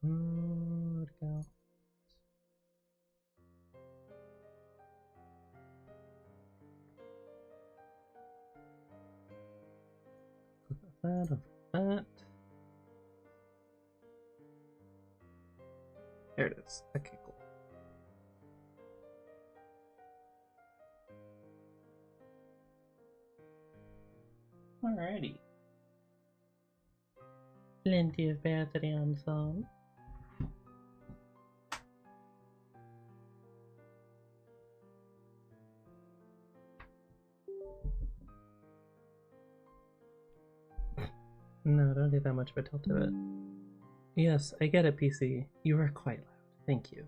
Where'd it go? That. There it is. Okay, cool. Alrighty. Plenty of battery on the phone. No, don't do that much of a tilt to it. Yes, I get it, PC. You are quite loud. Thank you.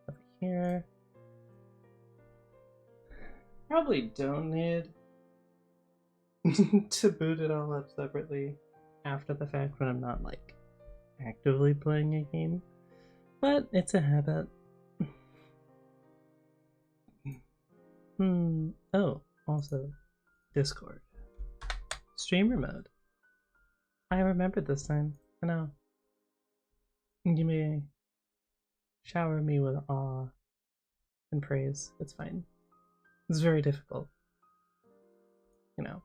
Over here. Probably don't need to boot it all up separately after the fact when I'm not, like, actively playing a game. But it's a habit. Oh, also, Discord. Streamer mode. I remembered this time. I know. You may shower me with awe and praise. It's fine. It's very difficult. You know.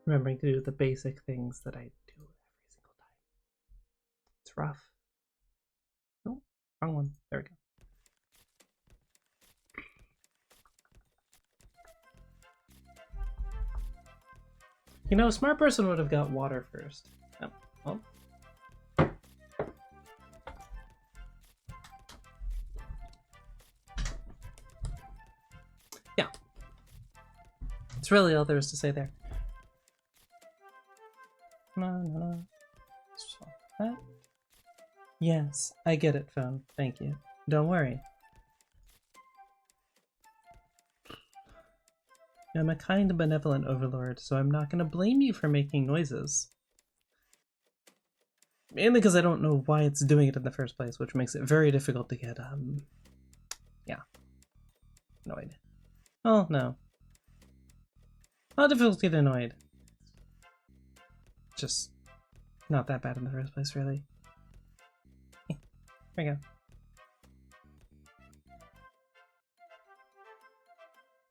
Remembering to do the basic things that I do every single time. It's rough. Oh, wrong one. There we go. You know, a smart person would have got water first. Oh, well. Yeah. It's really all there is to say there. No. That? Yes, I get it, phone. Thank you. Don't worry. I'm a kind and benevolent overlord, so I'm not going to blame you for making noises. Mainly because I don't know why it's doing it in the first place, which makes it very difficult to get, yeah. Annoyed. Oh, no. Not difficult to get annoyed. Just not that bad in the first place, really. There we go.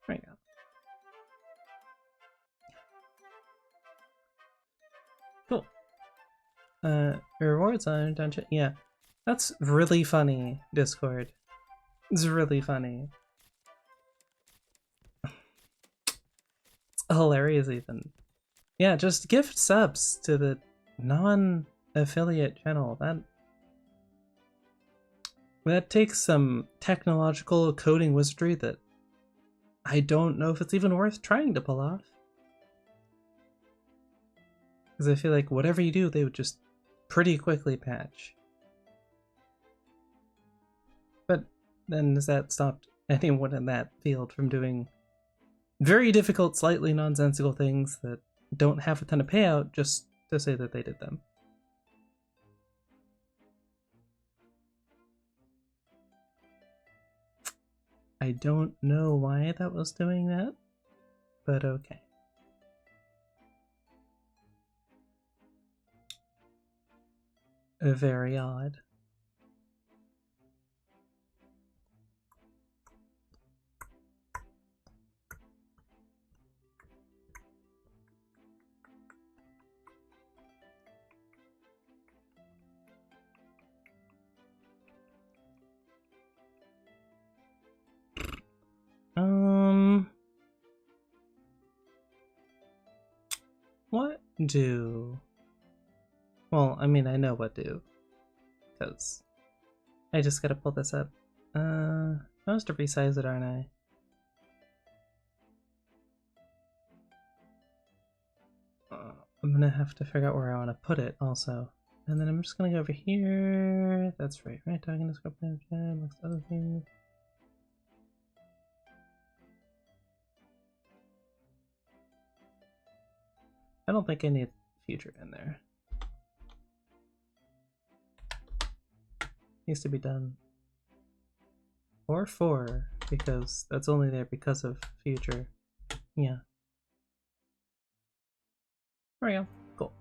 There we go. Cool. Rewards on dungeon. Yeah, that's really funny, Discord. It's really funny. It's hilarious, even. Yeah, just gift subs to the non-affiliate channel. That takes some technological coding wizardry that I don't know if it's even worth trying to pull off. Because I feel like whatever you do, they would just pretty quickly patch. But then has that stopped anyone in that field from doing very difficult, slightly nonsensical things that don't have a ton of payout just to say that they did them? I don't know why that was doing that, but okay. Very odd. What do? Well, I mean, I know what do, because I just gotta pull this up. I have to resize it, aren't I? I'm gonna have to figure out where I want to put it also. And then I'm just gonna go over here. That's right, talking to scope manager, amongst other things. I don't think I need future in there. Needs to be done. Or 4, because that's only there because of future. Yeah, There we go. Cool.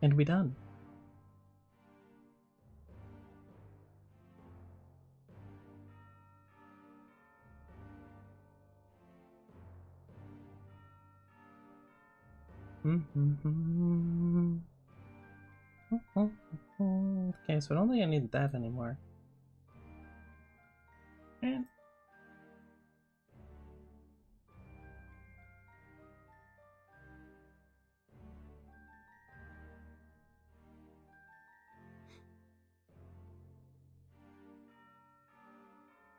And we done. Okay, so I don't think I need that anymore. And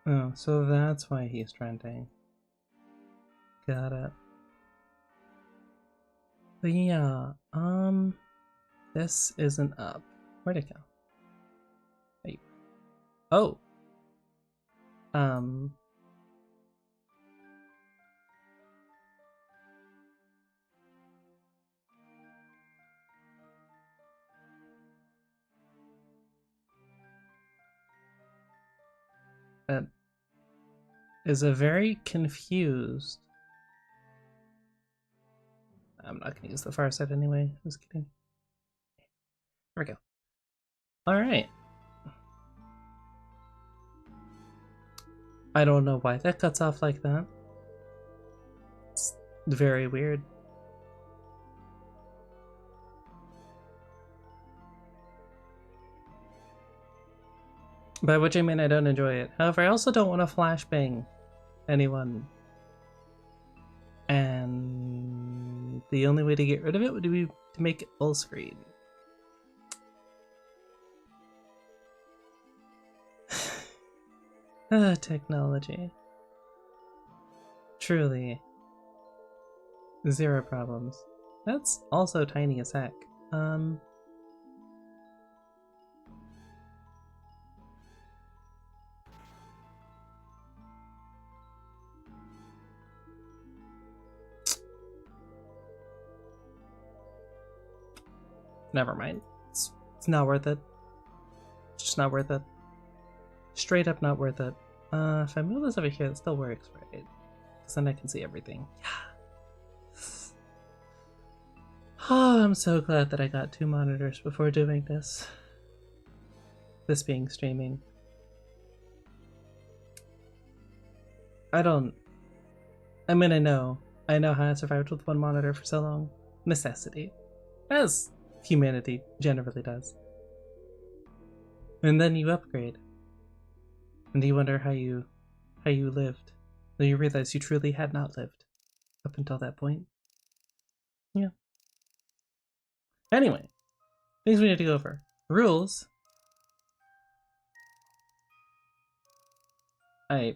oh, so that's why he's trending. Got it. But yeah, this isn't up. Where'd it go? Wait. Oh. That is a very confused. I'm not gonna use the far side anyway. Just kidding. There we go. Alright. I don't know why that cuts off like that. It's very weird. By which I mean I don't enjoy it. However, I also don't want to flashbang anyone. And the only way to get rid of it would be to make it full screen. Technology. Truly. Zero problems. That's also tiny as heck. Never mind. It's not worth it. It's just not worth it. Straight up not worth it. If I move this over here, it still works, right? Because then I can see everything. Yeah. Oh, I'm so glad that I got 2 monitors before doing this. This being streaming. I mean, I know how I survived with 1 monitor for so long. Necessity. As humanity generally does. And then you upgrade. And you wonder how you lived. Then you realize you truly had not lived up until that point. Yeah. Anyway, things we need to go over. Rules. No,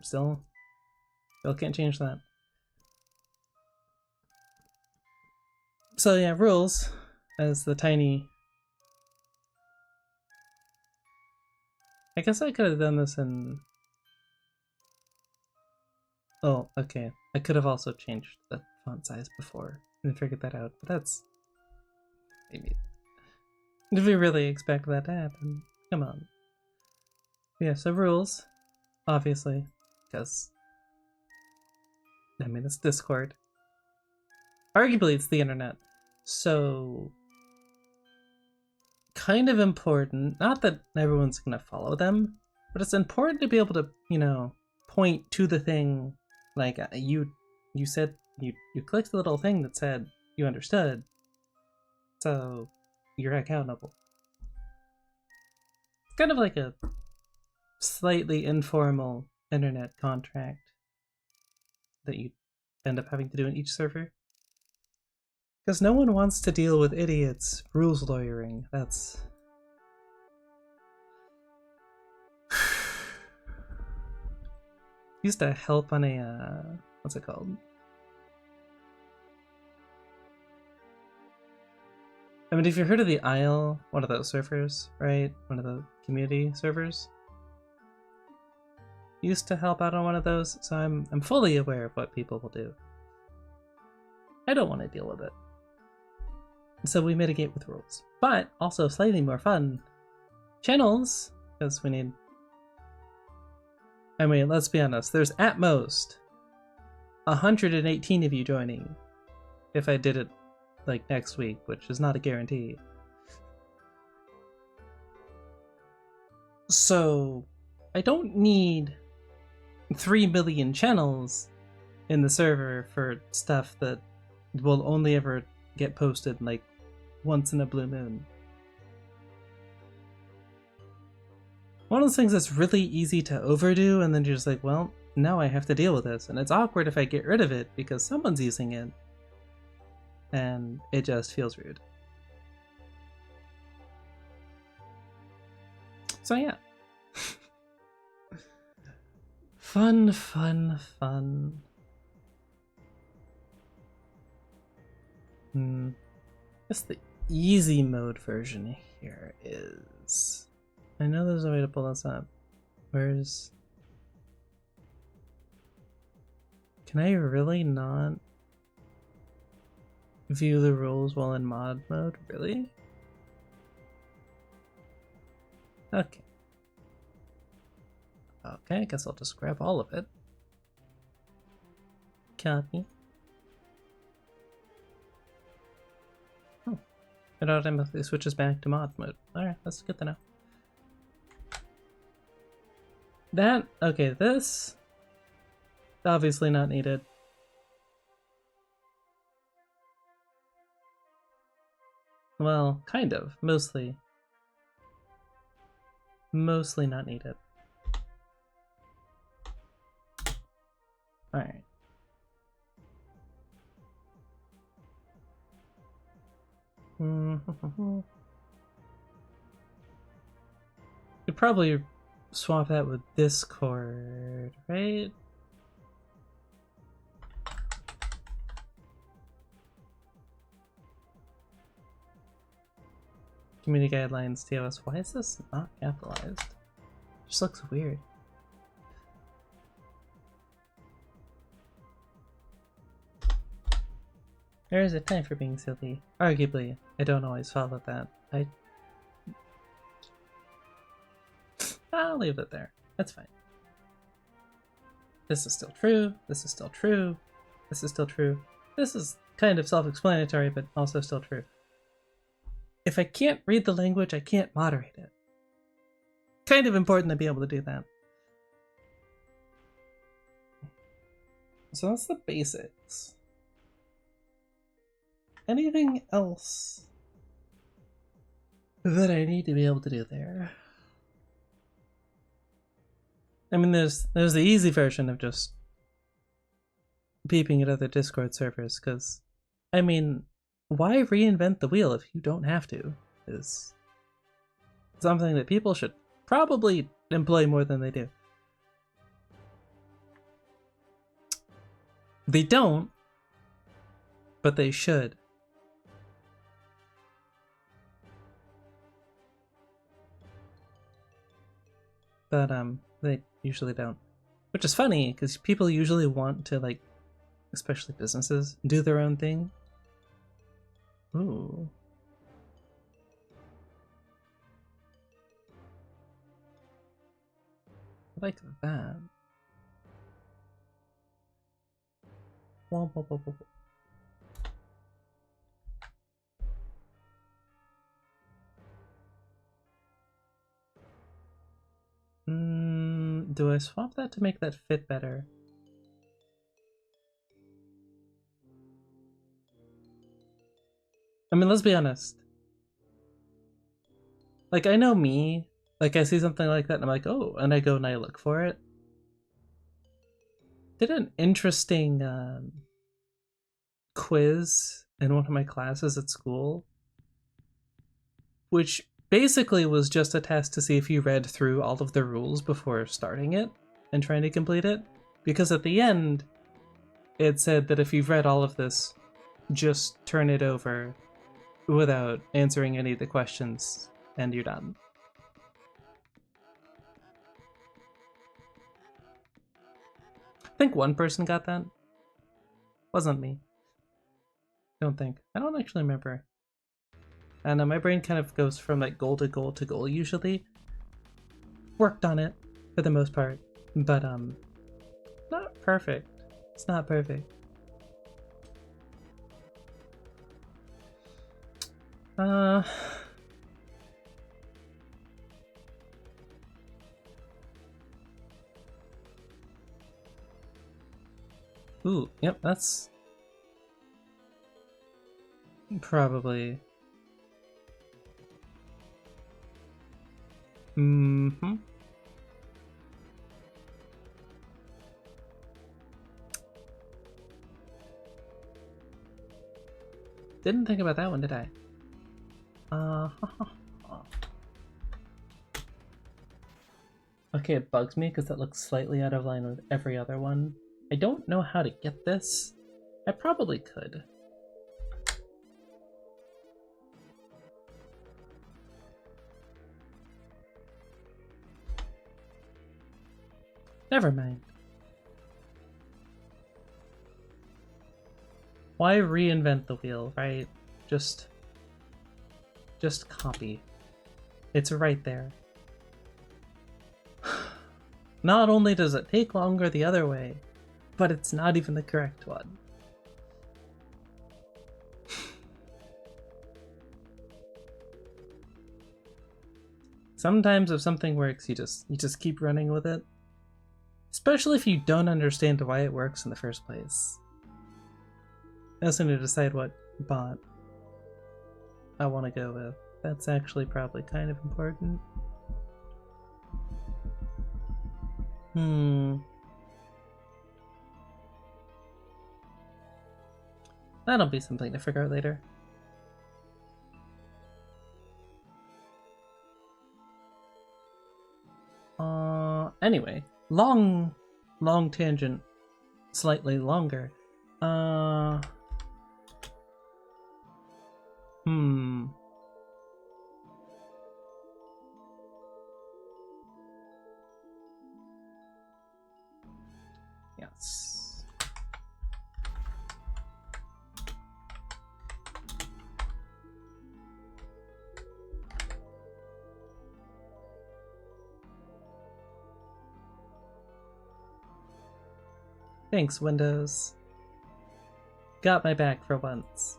still can't change that. So yeah, rules as the tiny. I guess I could have done this in. Oh, okay. I could have also changed the font size before and figured that out, but that's. Maybe. Did we really expect that to happen? Come on. Yeah, so rules. Obviously. Because. I mean, it's Discord. Arguably, it's the internet. So. Kind of important. Not that everyone's gonna follow them, but it's important to be able to, point to the thing. Like, you said, you clicked the little thing that said you understood. So, you're accountable. It's kind of like a slightly informal internet contract that you end up having to do in each server. Because no one wants to deal with idiots rules lawyering. That's... Used to help on a... what's it called? I mean, if you've heard of the Isle, one of those servers, right? One of the community servers. Used to help out on one of those, so I'm fully aware of what people will do. I don't want to deal with it. So we mitigate with rules. But also slightly more fun. Channels, because we need... I mean, let's be honest, there's at most 118 of you joining if I did it like next week, which is not a guarantee. So I don't need 3 million channels in the server for stuff that will only ever get posted like once in a blue moon. One of those things that's really easy to overdo, and then you're just like, well, now I have to deal with this, and it's awkward if I get rid of it because someone's using it, and it just feels rude. So yeah. Fun, fun, fun. Guess the easy mode version here is... I know there's a way to pull this up. Where's... Can I really not view the rules while in mod mode? Really? Okay. Okay, I guess I'll just grab all of it. Copy. Oh. It automatically switches back to mod mode. Alright, that's good to know. That, okay, this, obviously not needed. Well, kind of, mostly. Mostly not needed. Alright. Could probably swap that with Discord, right? Community guidelines, TOS. Why is this not capitalized? It just looks weird. There is a time for being silly. Arguably, I don't always follow that. I'll leave it there. That's fine. This is still true. This is still true. This is still true. This is kind of self-explanatory, but also still true. If I can't read the language, I can't moderate it. Kind of important to be able to do that. So that's the basics. Anything else that I need to be able to do there? I mean, there's the easy version of just peeping at other Discord servers, because, I mean, why reinvent the wheel if you don't have to? Is something that people should probably employ more than they do. They don't, but they should. But they usually don't. Which is funny, because people usually want to, like, especially businesses, do their own thing. Ooh. I like that. Whoa, whoa, whoa, whoa. Do I swap that to make that fit better? I mean, let's be honest. Like, I know me. Like, I see something like that and I'm like, oh, and I go and I look for it. Did an interesting quiz in one of my classes at school, which basically was just a test to see if you read through all of the rules before starting it and trying to complete it. Because at the end, it said that if you've read all of this, just turn it over without answering any of the questions and you're done. I think one person got that. Wasn't me. Don't think. I don't actually remember. And my brain kind of goes from like goal to goal to goal usually. Worked on it for the most part, but not perfect. It's not perfect. Ooh, yep, that's probably. Mm-hmm. Didn't think about that one, did I? Okay, it bugs me because that looks slightly out of line with every other one. I don't know how to get this. I probably could. Never mind. Why reinvent the wheel, right? Just copy. It's right there. Not only does it take longer the other way, but it's not even the correct one. Sometimes if something works, you just keep running with it. Especially if you don't understand why it works in the first place. I also need to decide what bot I want to go with. That's actually probably kind of important. That'll be something to figure out later. Anyway, long tangent, slightly longer. Yes. Thanks, Windows. Got my back for once.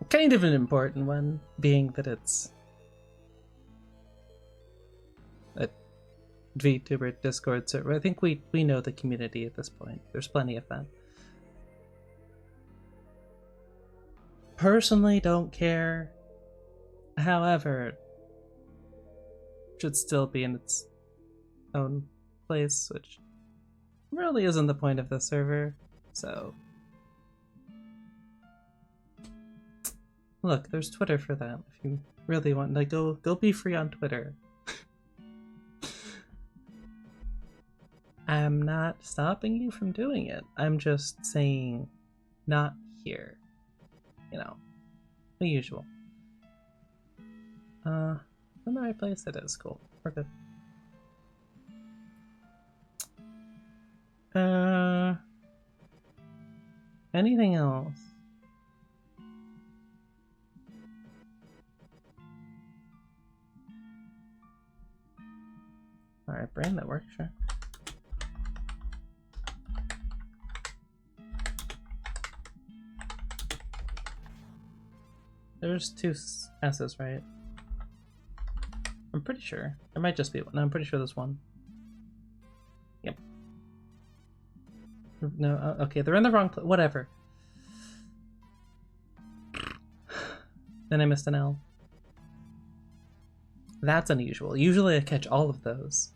Kind of an important one, being that it's a VTuber Discord server. I think we know the community at this point. There's plenty of that. Personally, don't care. However, should still be in its own place, which really isn't the point of the server. So, look, there's Twitter for that. If you really want to go be free on Twitter. I'm not stopping you from doing it. I'm just saying, not here. You know, the usual. In the right place. It is cool. We're good. Anything else? Alright, brain network, sure. There's two S's, right? I'm pretty sure. There might just be one. No, I'm pretty sure there's one. Yep. No, okay, they're in the wrong place. Whatever. Then I missed an L. That's unusual. Usually I catch all of those.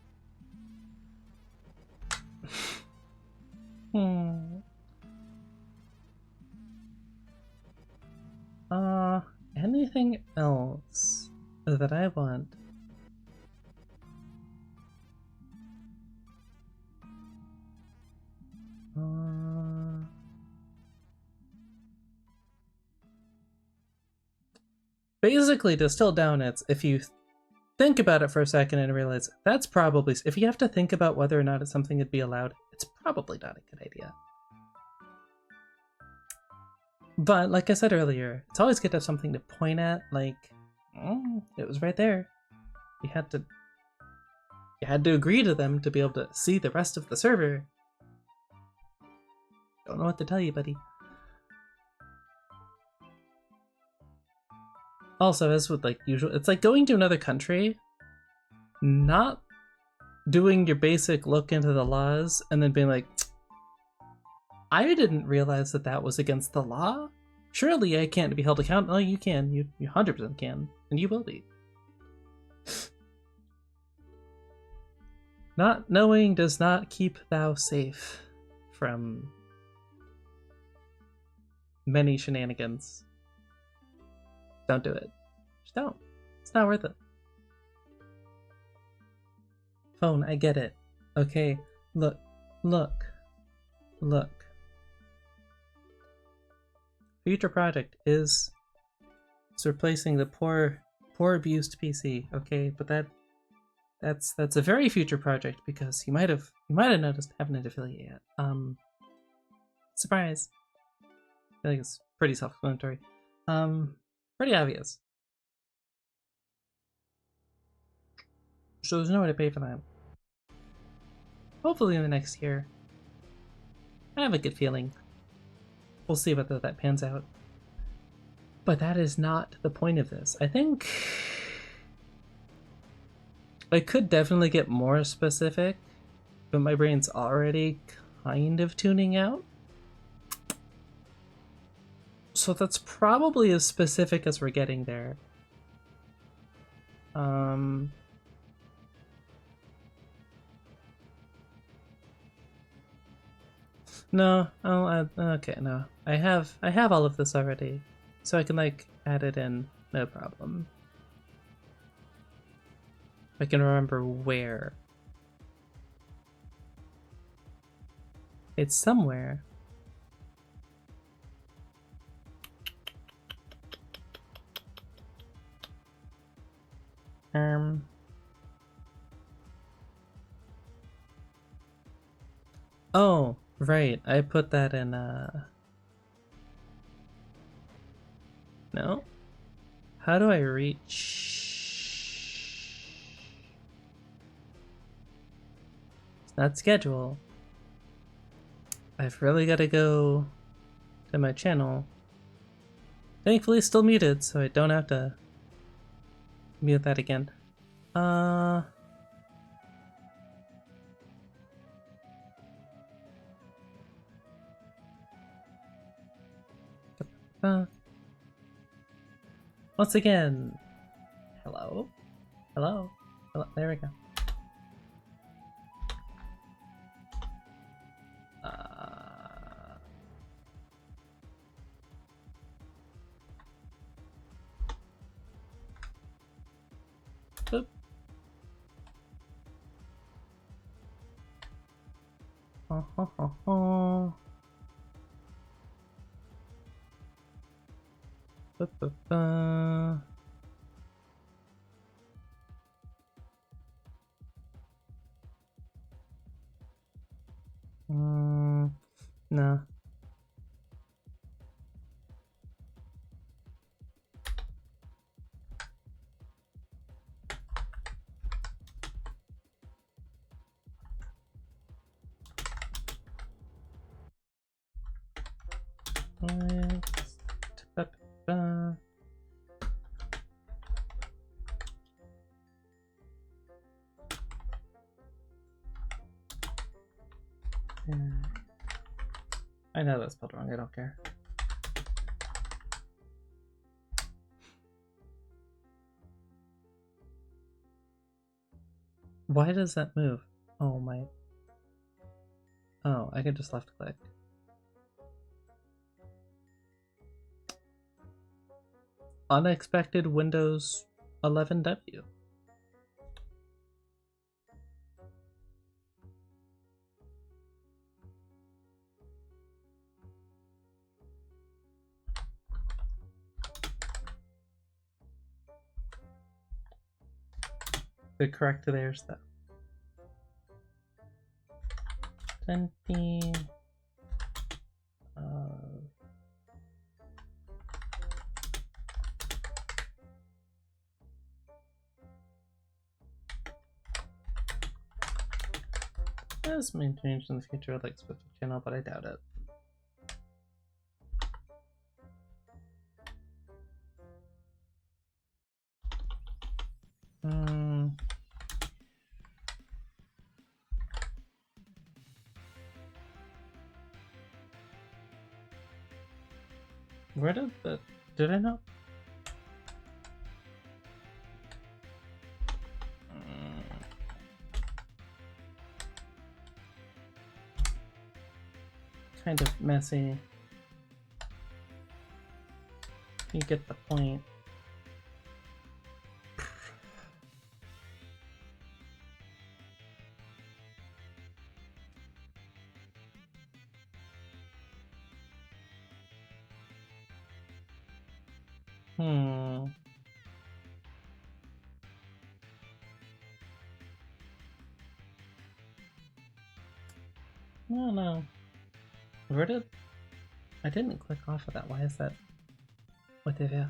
Anything else that I want? Basically, to distill down, it's if you think about it for a second and realize that's probably, if you have to think about whether or not it's something that'd be allowed, it's probably not a good idea. But like I said earlier, it's always good to have something to point at, like, it was right there. You You had to agree to them to be able to see the rest of the server. Don't know what to tell you, buddy. Also, as with like usual, it's like going to another country, not doing your basic look into the laws, and then being like, I didn't realize that that was against the law. Surely I can't be held accountable. No, you can. You 100% can, and you will be. Not knowing does not keep thou safe from many shenanigans. Don't do it. Just don't. It's not worth it. Phone, I get it. Okay, look. Future project is replacing the poor abused PC. Okay, but that's a very future project because you might have noticed I haven't had affiliate yet. Surprise. I think it's pretty self-explanatory. Pretty obvious. So there's no way to pay for that. Hopefully in the next year. I have a good feeling. We'll see whether that pans out. But that is not the point of this. I think I could definitely get more specific, but my brain's already kind of tuning out. So that's probably as specific as we're getting there. No, I'll add. Okay, no, I have all of this already, so I can like add it in, no problem. I can remember where. It's somewhere. Oh, right. I put that in, no? How do I reach? It's not schedule. I've really got to go to my channel. Thankfully, it's still muted, so I don't have to mute that again. Once again, hello? Hello? Hello? There we go. Boop. No. I know that's spelled wrong, I don't care. Why does that move? Oh my... Oh, I can just left click. Unexpected Windows 11W. The correct there's though. 20 This may change in the future, like Swift channel, but I doubt it. Where did I not? Kind of messy. You get the point. No. Where did... I didn't click off of that. Why is that? What did you?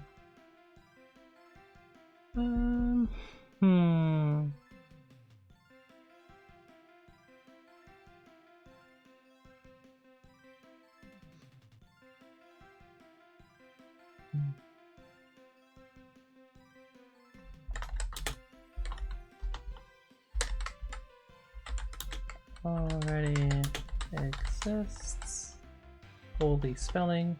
Already exists. Holy spelling.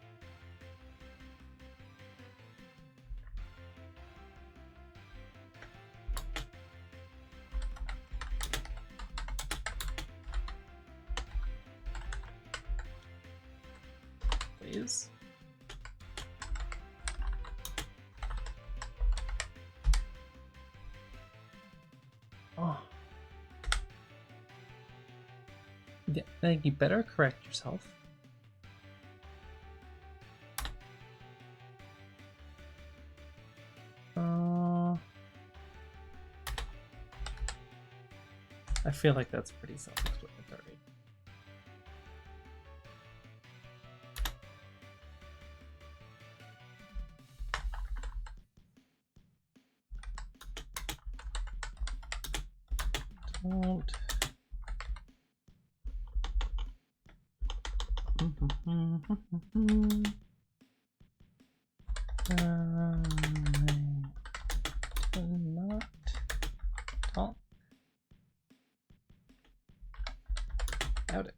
Please. Oh. Yeah, you better correct yourself. I feel like that's pretty self-explanatory. Don't. Not talk about it.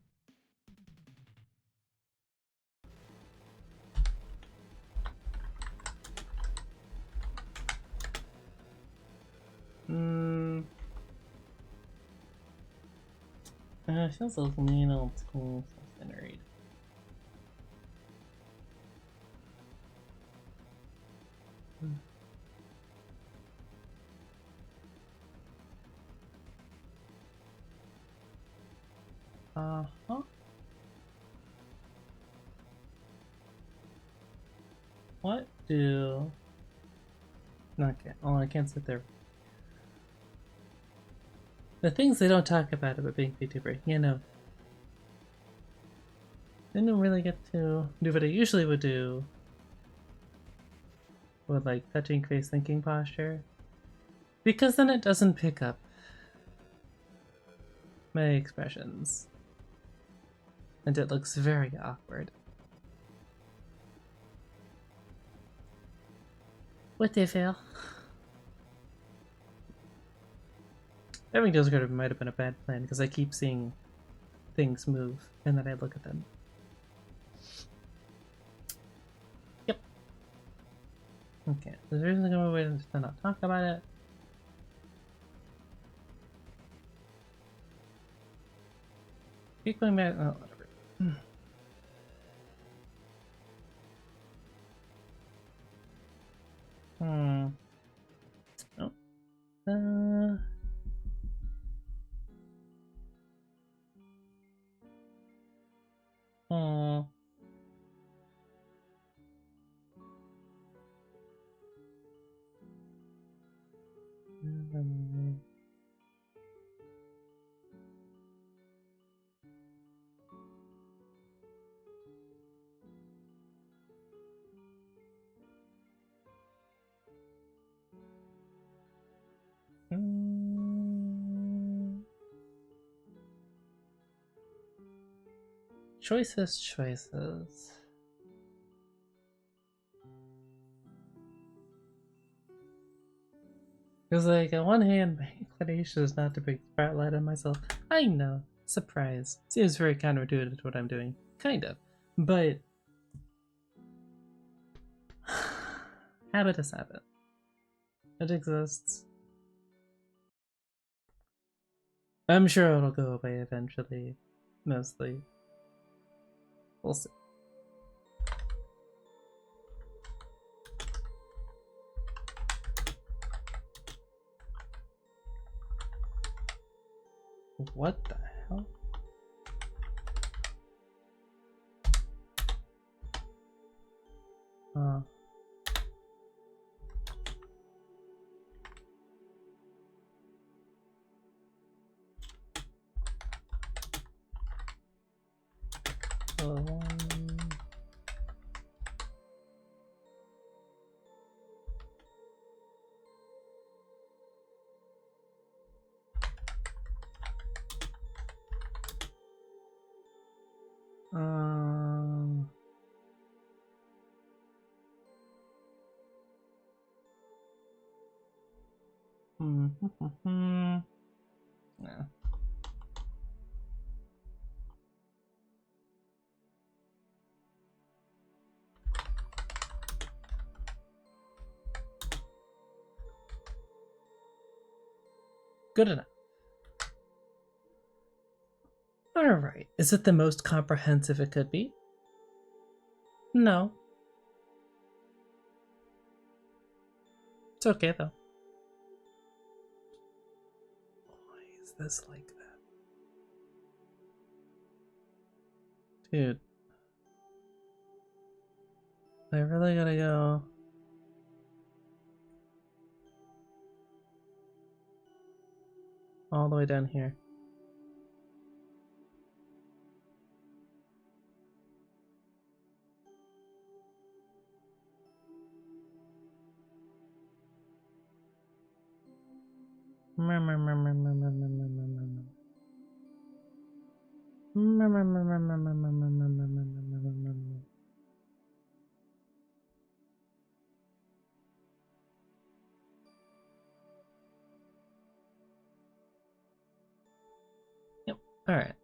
Feels a little too self-centered. Uh-huh. What do... Okay, well, I can't sit there. The things they don't talk about being VTuber, you know. Didn't really get to do what I usually would do with like touching face thinking posture. Because then it doesn't pick up my expressions. And it looks very awkward. What the hell? Having Discord might have been a bad plan because I keep seeing things move and then I look at them. Yep. Okay, there's a reason to go away and not talk about it. Keep going back. Oh, whatever. Oh. Oh. Choices. Because, like, on one hand, my inclination is not to bring spotlight on myself. I know. Surprise. Seems very counterintuitive to what I'm doing. Kind of. But habit is habit. It exists. I'm sure it'll go away eventually. Mostly. We'll see. What the hell? Huh. Um, yeah. Good enough. Alright, is it the most comprehensive it could be? No. It's okay though. Why is this like that? Dude. I really gotta go. All the way down here. Yep. Alright.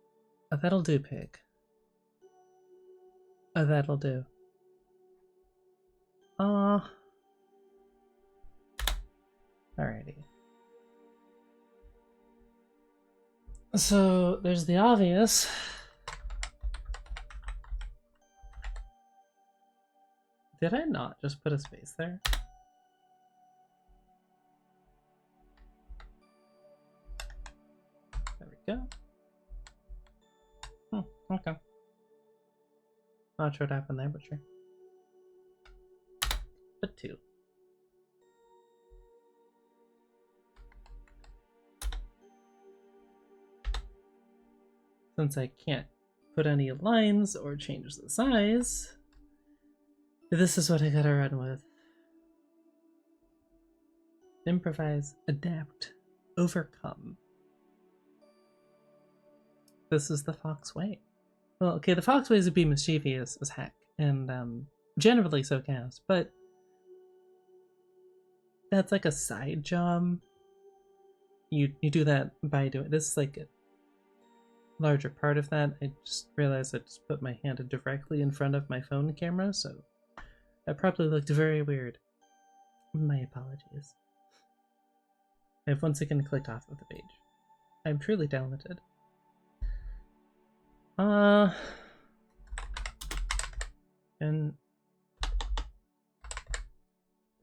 That'll do, pig. That'll do. Alrighty. So, there's the obvious. Did I not just put a space there? There we go. Okay. Not sure what happened there, but sure. But 2. Since I can't put any lines or change the size, this is what I gotta run with. Improvise, adapt, overcome. This is the Fox way. Well, okay, the Fox ways would be mischievous as heck, and generally so counts, but that's like a side job. You do that by doing this is like a larger part of that. I just realized I just put my hand directly in front of my phone camera, so that probably looked very weird. My apologies. I've once again clicked off of the page. I'm truly talented. And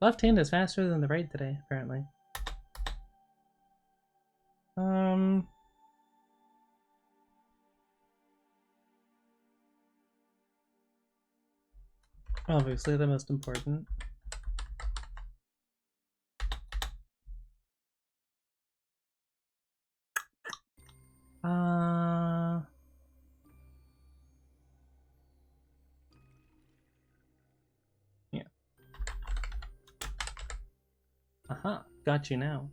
left hand is faster than the right today, apparently. Obviously the most important. Yeah. Aha, got you now.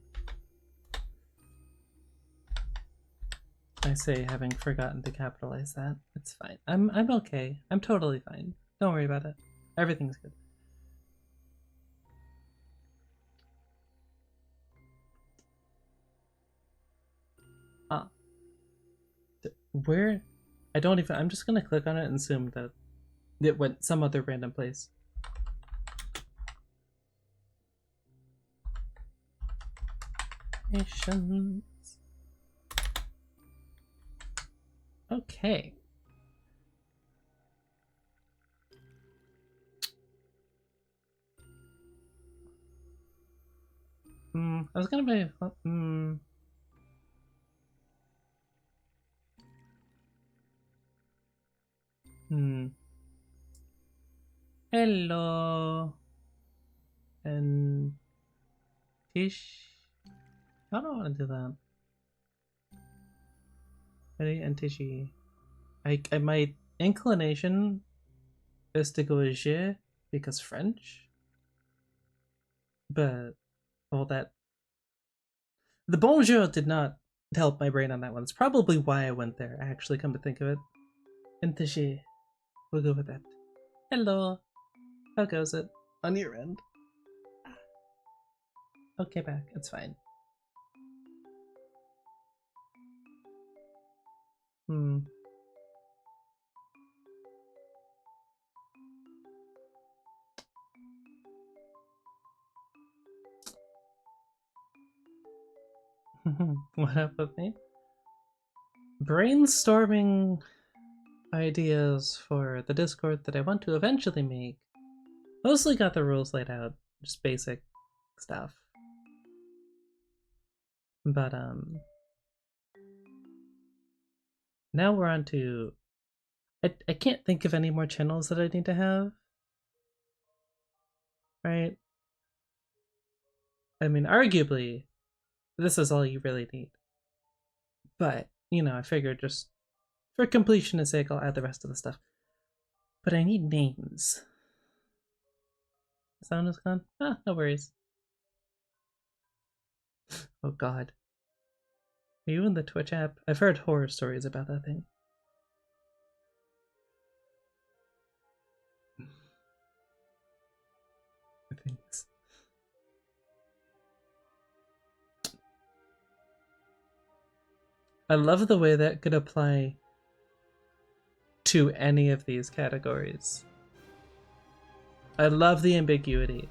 I say, having forgotten to capitalize that. It's fine. I'm okay. I'm totally fine. Don't worry about it. Everything's good. Where? I don't even. I'm just gonna click on it and assume that it went some other random place. Nations. Okay. I was gonna buy. Hello. And Tish. I don't want to do that. Ready and Tishy. My inclination is to go Je because French, but all that. The bonjour did not help my brain on that one. It's probably why I went there. Actually, come to think of it. And Tishy. We'll go with that. Hello. How goes it on your end? Okay, back. It's fine. What up with me? Brainstorming ideas for the Discord that I want to eventually make. Mostly got the rules laid out, just basic stuff. But now we're on to I can't think of any more channels that I need to have. Right? I mean, arguably, this is all you really need. But, you know, I figured just for completion's sake, I'll add the rest of the stuff. But I need names. The sound is gone? Ah, no worries. Oh god. Are you in the Twitch app? I've heard horror stories about that thing. Thanks. I love the way that could apply to any of these categories. I love the ambiguity.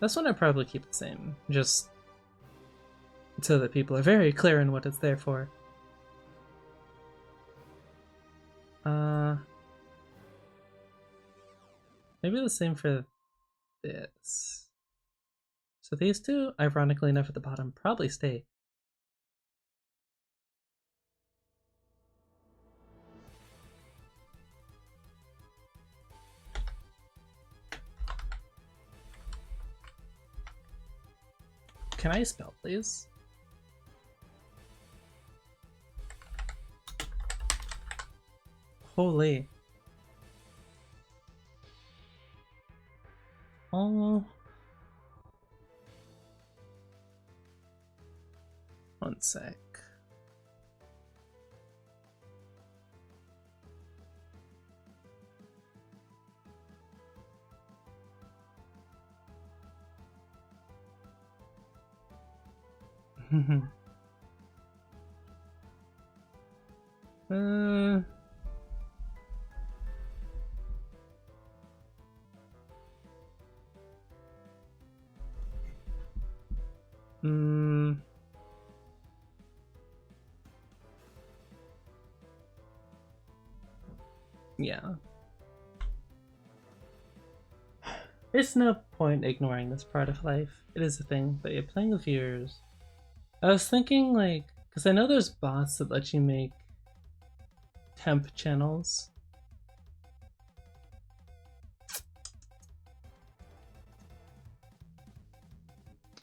This one I'd probably keep the same, just so that people are very clear on what it's there for. Maybe the same for this. So these two, ironically enough at the bottom, probably stay. Can I spell, please? Holy. Oh. One sec. Yeah. There's no point ignoring this part of life. It is a thing, but you're playing with viewers. I was thinking, like, because I know there's bots that let you make temp channels.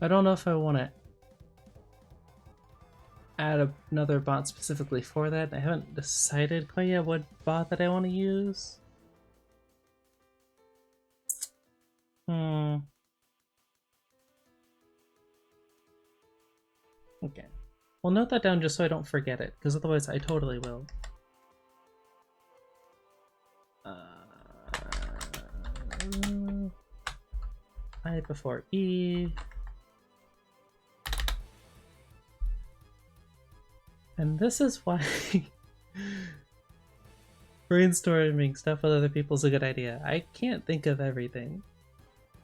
I don't know if I want to add another bot specifically for that. I haven't decided quite yet what bot that I want to use. Okay. Well, note that down just so I don't forget it, because otherwise I totally will. I before E. And this is why brainstorming stuff with other people is a good idea. I can't think of everything.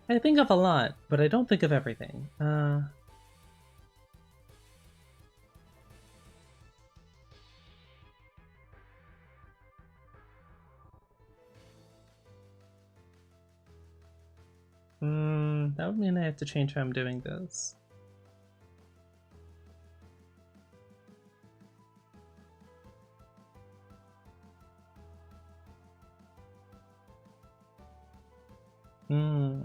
I think of a lot, but I don't think of everything. That would mean I have to change how I'm doing this. Hmm.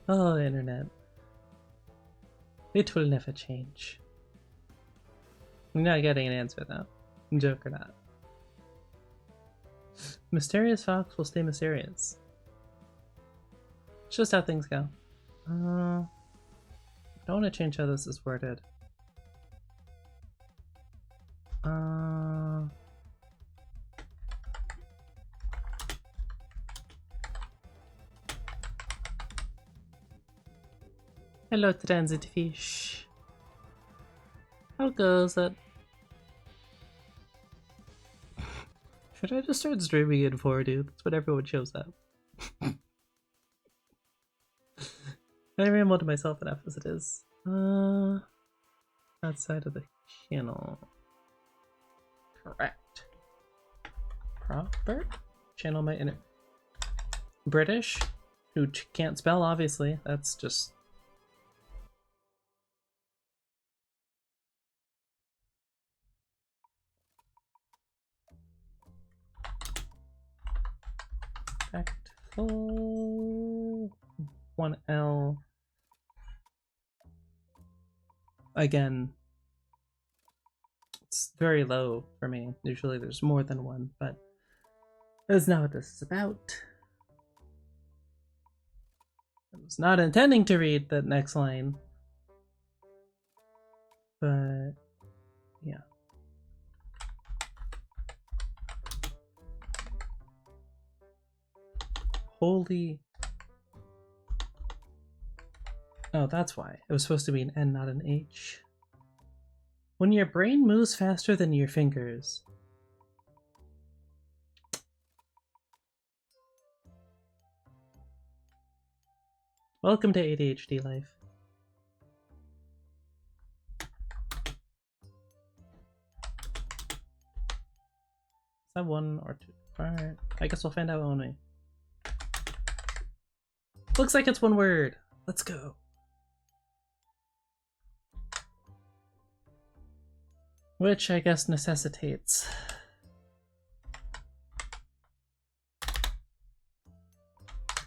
Oh, internet. It will never change. I'm not getting an answer though. Joke or not. Mysterious Fox will stay mysterious. It's just how things go. I don't want to change how this is worded. Hello, transit fish. How goes it? Should I just start streaming in 4, dude? That's when everyone shows up. I ran one to myself enough as it is. Outside of the channel. Correct. Proper? Channel my inner. British? Who can't spell, obviously. That's just. Tactful. 1L. Again, it's very low for me. Usually there's more than one, but that's not what this is about. I was not intending to read that next line, but yeah. Holy. Oh, that's why. It was supposed to be an N, not an H. When your brain moves faster than your fingers. Welcome to ADHD life. Is that 1 or 2? Alright, I guess we'll find out, won't we? Looks like it's 1 word. Let's go. Which I guess necessitates.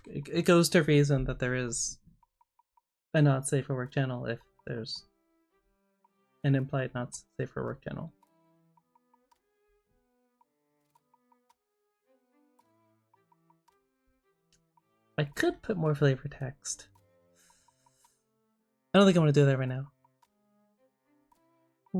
It goes to reason that there is a not safe for work channel if there's an implied not safe for work channel. I could put more flavor text. I don't think I want to do that right now. I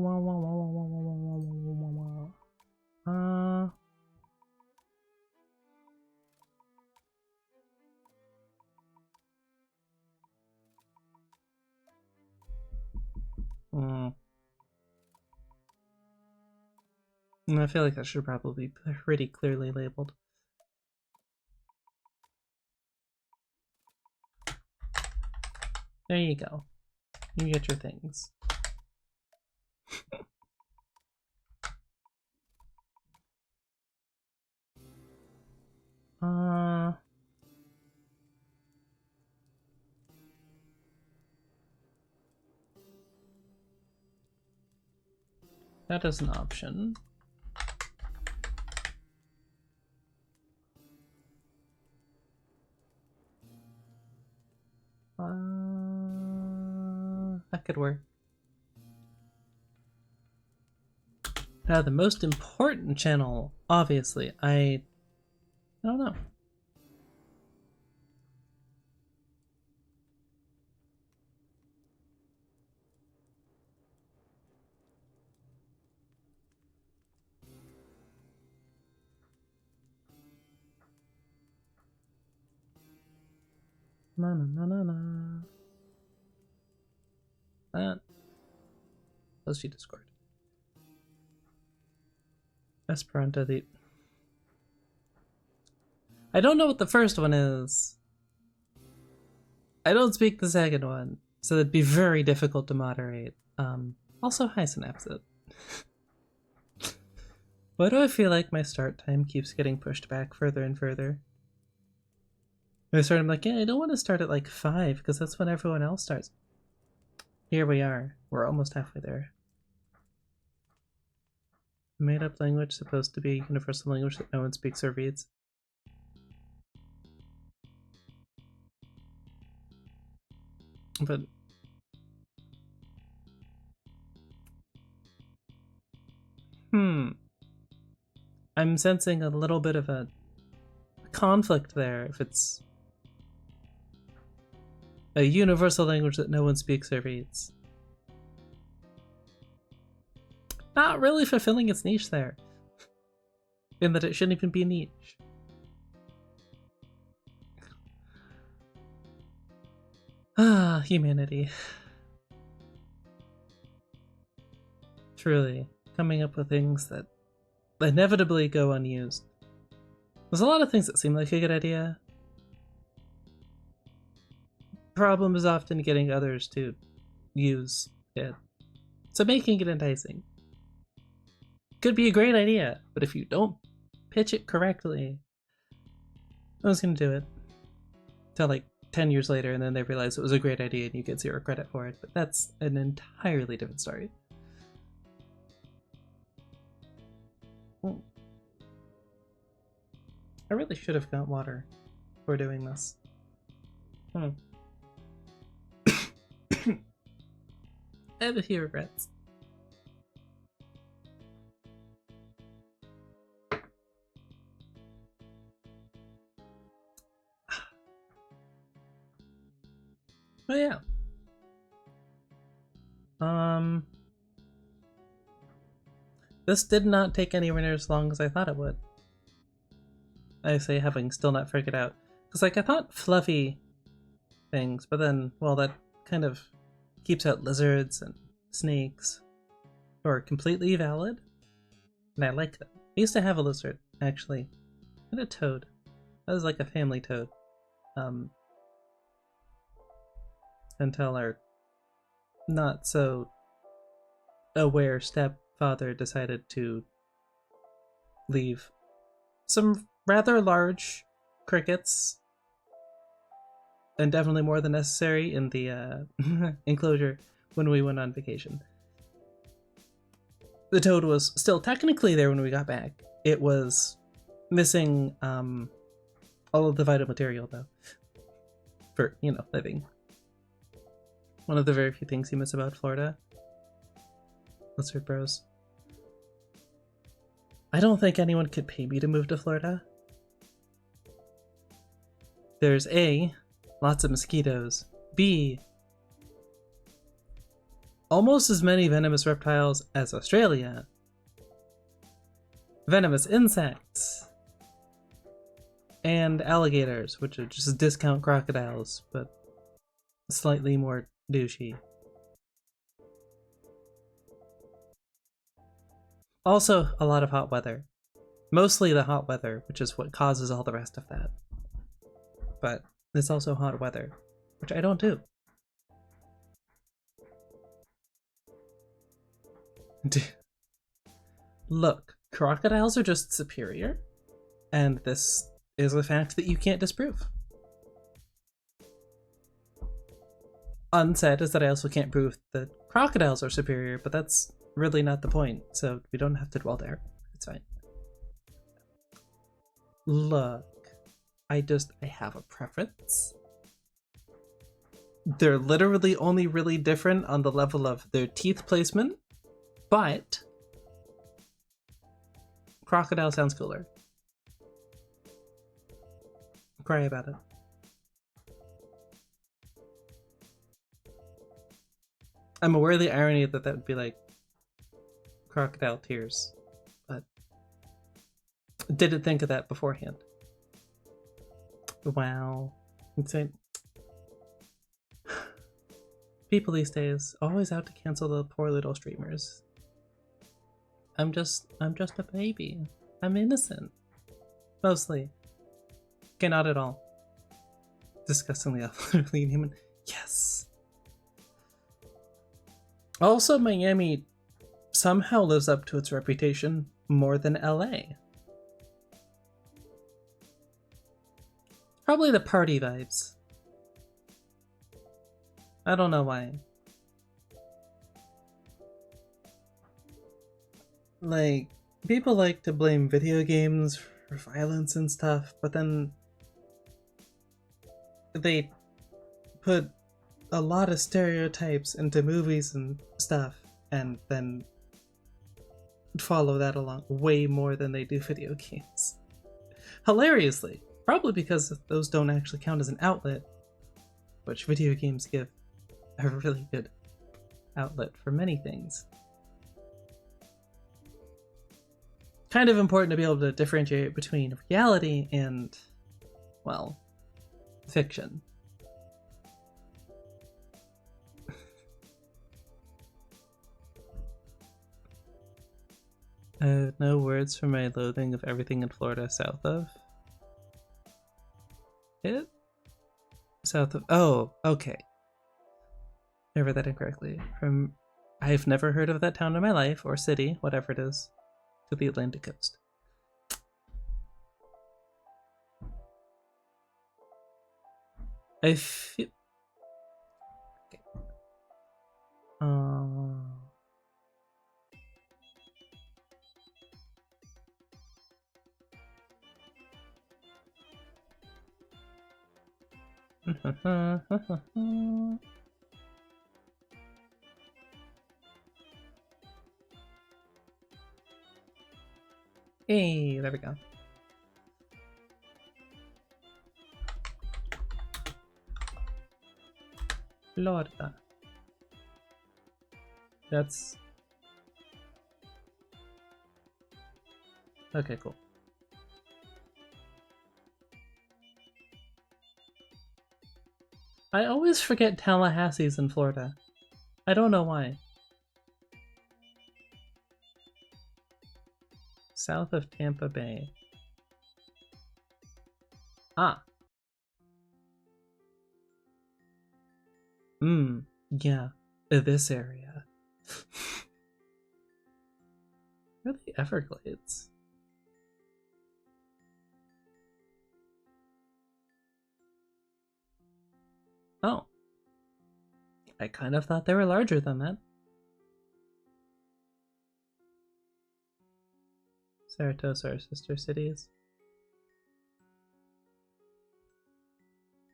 feel like that should probably be pretty clearly labeled. There you go. You get your things. That is an option. That could work. Now, the most important channel, obviously, I don't know. Na na na na na. That. Let's see Discord. Esperanto the. I don't know what the first one is. I don't speak the second one, so it'd be very difficult to moderate. Also, hi Synapsit. Why do I feel like my start time keeps getting pushed back further and further? I'm like, yeah, I don't want to start at like 5 because that's when everyone else starts. Here we are. We're almost halfway there. Made up language supposed to be a universal language that no one speaks or reads. But I'm sensing a little bit of a conflict there if it's a universal language that no one speaks or reads. Not really fulfilling its niche there. In that it shouldn't even be niche. Ah, humanity. Truly, coming up with things that inevitably go unused. There's a lot of things that seem like a good idea. Problem is often getting others to use it. So making it enticing. Could be a great idea, but if you don't pitch it correctly, no one's gonna do it. Till like 10 years later, and then they realize it was a great idea and you get 0 credit for it, but that's an entirely different story. I really should have got water before doing this. I have a few regrets. But yeah. This did not take anywhere near as long as I thought it would. I say having still not figured out. Because like I thought fluffy things, but then, well, that kind of keeps out lizards and snakes, who are completely valid, and I like them. I used to have a lizard, actually, and a toad. That was like a family toad. Until our not so aware stepfather decided to leave some rather large crickets, and definitely more than necessary, in the enclosure when we went on vacation. The toad was still technically there when we got back. It was missing all of the vital material, though, for, you know, living. One of the very few things you miss about Florida. Lizard bros. I don't think anyone could pay me to move to Florida. There's A, lots of mosquitoes. B, almost as many venomous reptiles as Australia. Venomous insects. And alligators, which are just discount crocodiles, but slightly more douchey. Also, a lot of hot weather. Mostly the hot weather, which is what causes all the rest of that. But it's also hot weather, which I don't do. Look, crocodiles are just superior, and this is a fact that you can't disprove. Unsaid is that I also can't prove that crocodiles are superior, but that's really not the point, so we don't have to dwell there. It's fine. Look, I have a preference. They're literally only really different on the level of their teeth placement, but Crocodile sounds cooler. Cry about it. I'm aware of the irony that would be like crocodile tears, but didn't think of that beforehand. Wow. Insane. People these days always out to cancel the poor little streamers. I'm just a baby. I'm innocent. Mostly. Okay, not at all. Disgustingly utterly inhuman. Yes. Also, Miami somehow lives up to its reputation more than LA. Probably the party vibes. I don't know why. Like, people like to blame video games for violence and stuff, but then they put a lot of stereotypes into movies and stuff, and then follow that along way more than they do video games. Hilariously, probably because those don't actually count as an outlet, which video games give a really good outlet for many things. Kind of important to be able to differentiate between reality and, well, fiction. I have no words for my loathing of everything in Florida south of it? South of... Oh, okay. I read that incorrectly. From... I've never heard of that town in my life, or city, whatever it is, to the Atlantic coast. I feel... Okay. Hey, there we go. Florida. That's... Okay, cool. I always forget Tallahassee's in Florida. I don't know why. South of Tampa Bay. Ah. Yeah. This area. Where are the Everglades? Oh. I kind of thought they were larger than that. Saratoga are sister cities.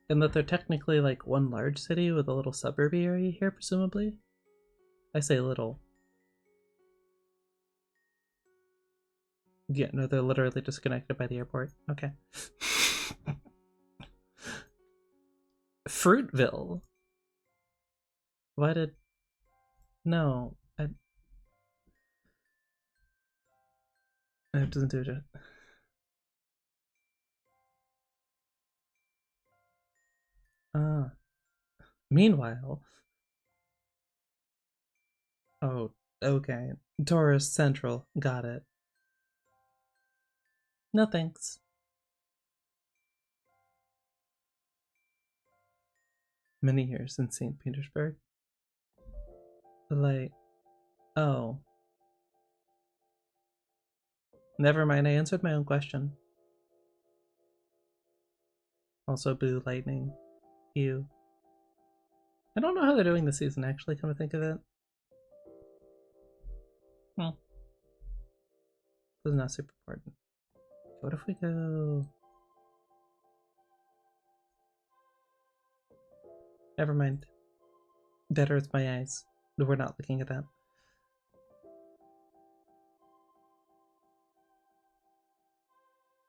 And that they're technically like one large city with a little suburby area here, presumably? I say little. Yeah, no, they're literally disconnected by the airport. Okay. Fruitville? Why did... No, it doesn't do it. Ah. Meanwhile... Oh, okay. Tourist Central. Got it. No thanks. Many years in St. Petersburg. Like... Oh. Never mind, I answered my own question. Also, boo, lightning. Ew. I don't know how they're doing this season, actually, come to think of it. Well, this is not super important. What if we go... Never mind. Better with my eyes. We're not looking at that.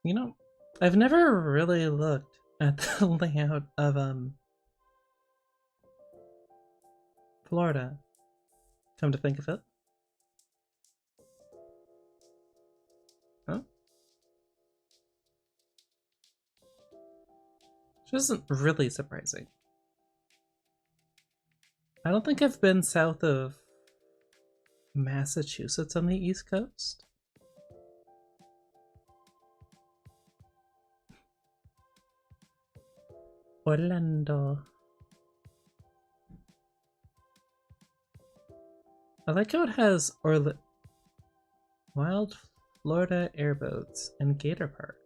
You know, I've never really looked at the layout of Florida. Come to think of it. Huh? Which isn't really surprising. I don't think I've been south of Massachusetts on the East Coast. Orlando. I like how it has Wild Florida Airboats and Gator Park.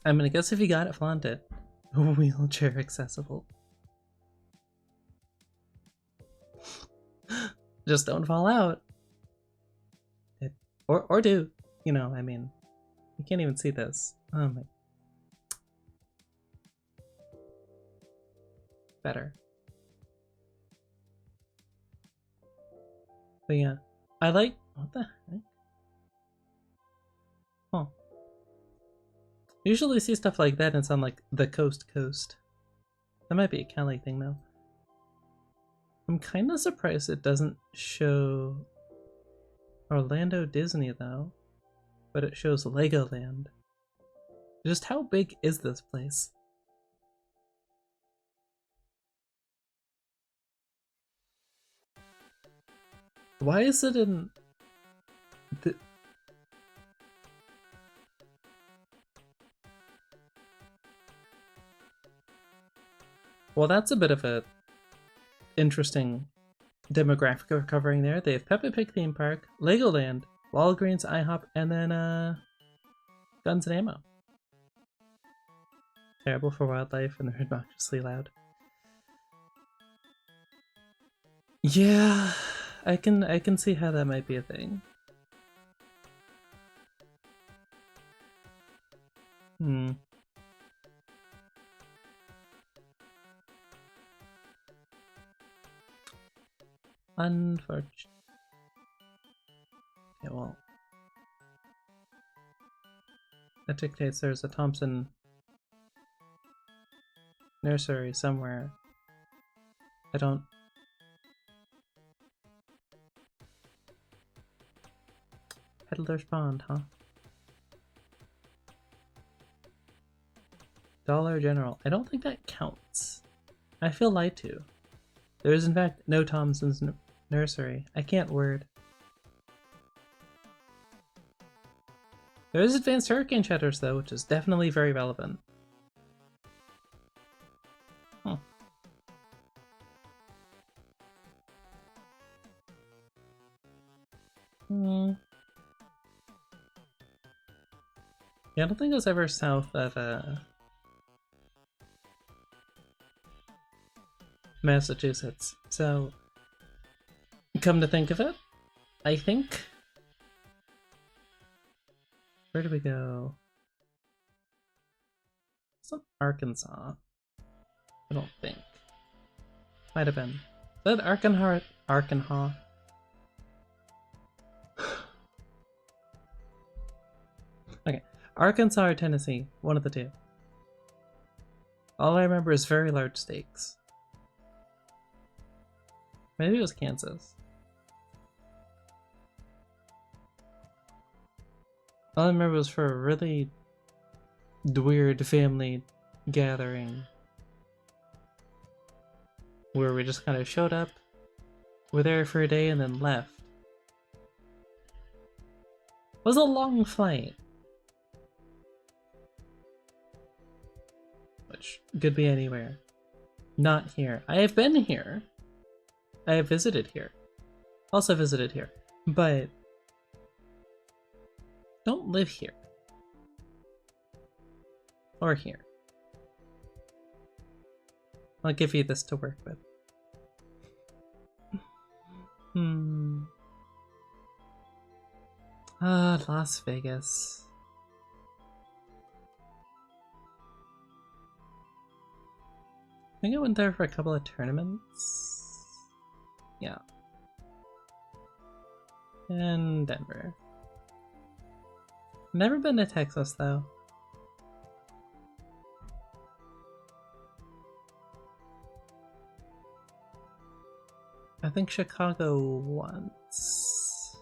I'm gonna guess if you got it, flaunt it. Wheelchair accessible. Just don't fall out. Or do. You know, I mean, you can't even see this. Oh my. Better. But yeah, I like. What the heck? Huh. Usually see stuff like that and it's on like the coast. That might be a Cali thing though. I'm kind of surprised it doesn't show Orlando Disney though, but it shows Legoland. Just how big is this place? Why is it in the... Well, that's a bit of a interesting demographic we're covering there. They have Peppa Pig theme park, Legoland, Walgreens, IHOP, and then Guns and Ammo. Terrible for wildlife and they're obnoxiously loud. Yeah, I can see how that might be a thing. Unfortunate. Okay, well, that dictates there's a Thompson nursery somewhere. I don't... Peddler's Pond, huh? Dollar General. I don't think that counts. I feel lied to. There is in fact no Thompson's nursery. I can't word. There is Advanced Hurricane Shelters though, which is definitely very relevant. Huh. Yeah, I don't think I was ever south of Massachusetts. So, come to think of it, I think... Where do we go? Some Arkansas. I don't think. Might have been. Is that Arkansas? Okay. Arkansas or Tennessee. One of the two. All I remember is very large stakes. Maybe it was Kansas. All I remember was for a really weird family gathering where we just kind of showed up, were there for a day, and then left. It was a long flight. Which could be anywhere. Not here. I have been here. I have visited here. Also visited here. But don't live here. Or here. I'll give you this to work with. Las Vegas. I think I went there for a couple of tournaments. Yeah. And Denver. Never been to Texas though. I think Chicago once.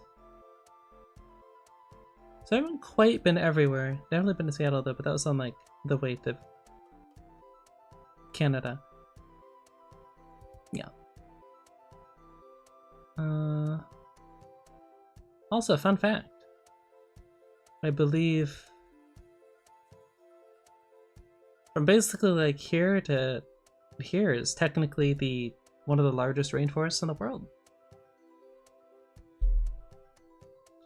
So I haven't quite been everywhere. Definitely been to Seattle though, but that was on like the way to Canada. Yeah. Also, fun fact. I believe from basically like here to here is technically the one of the largest rainforests in the world.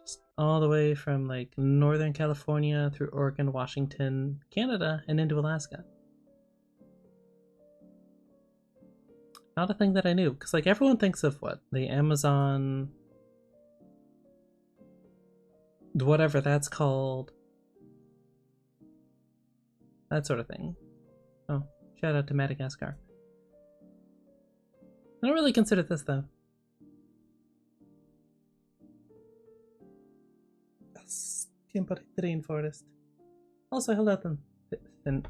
Just all the way from like Northern California through Oregon, Washington, Canada, and into Alaska. Not a thing that I knew, because like everyone thinks of what? The Amazon, whatever that's called. That sort of thing. Oh, shout out to Madagascar. I don't really consider this though. Yes, tiempo de rainforest. Also, hello then.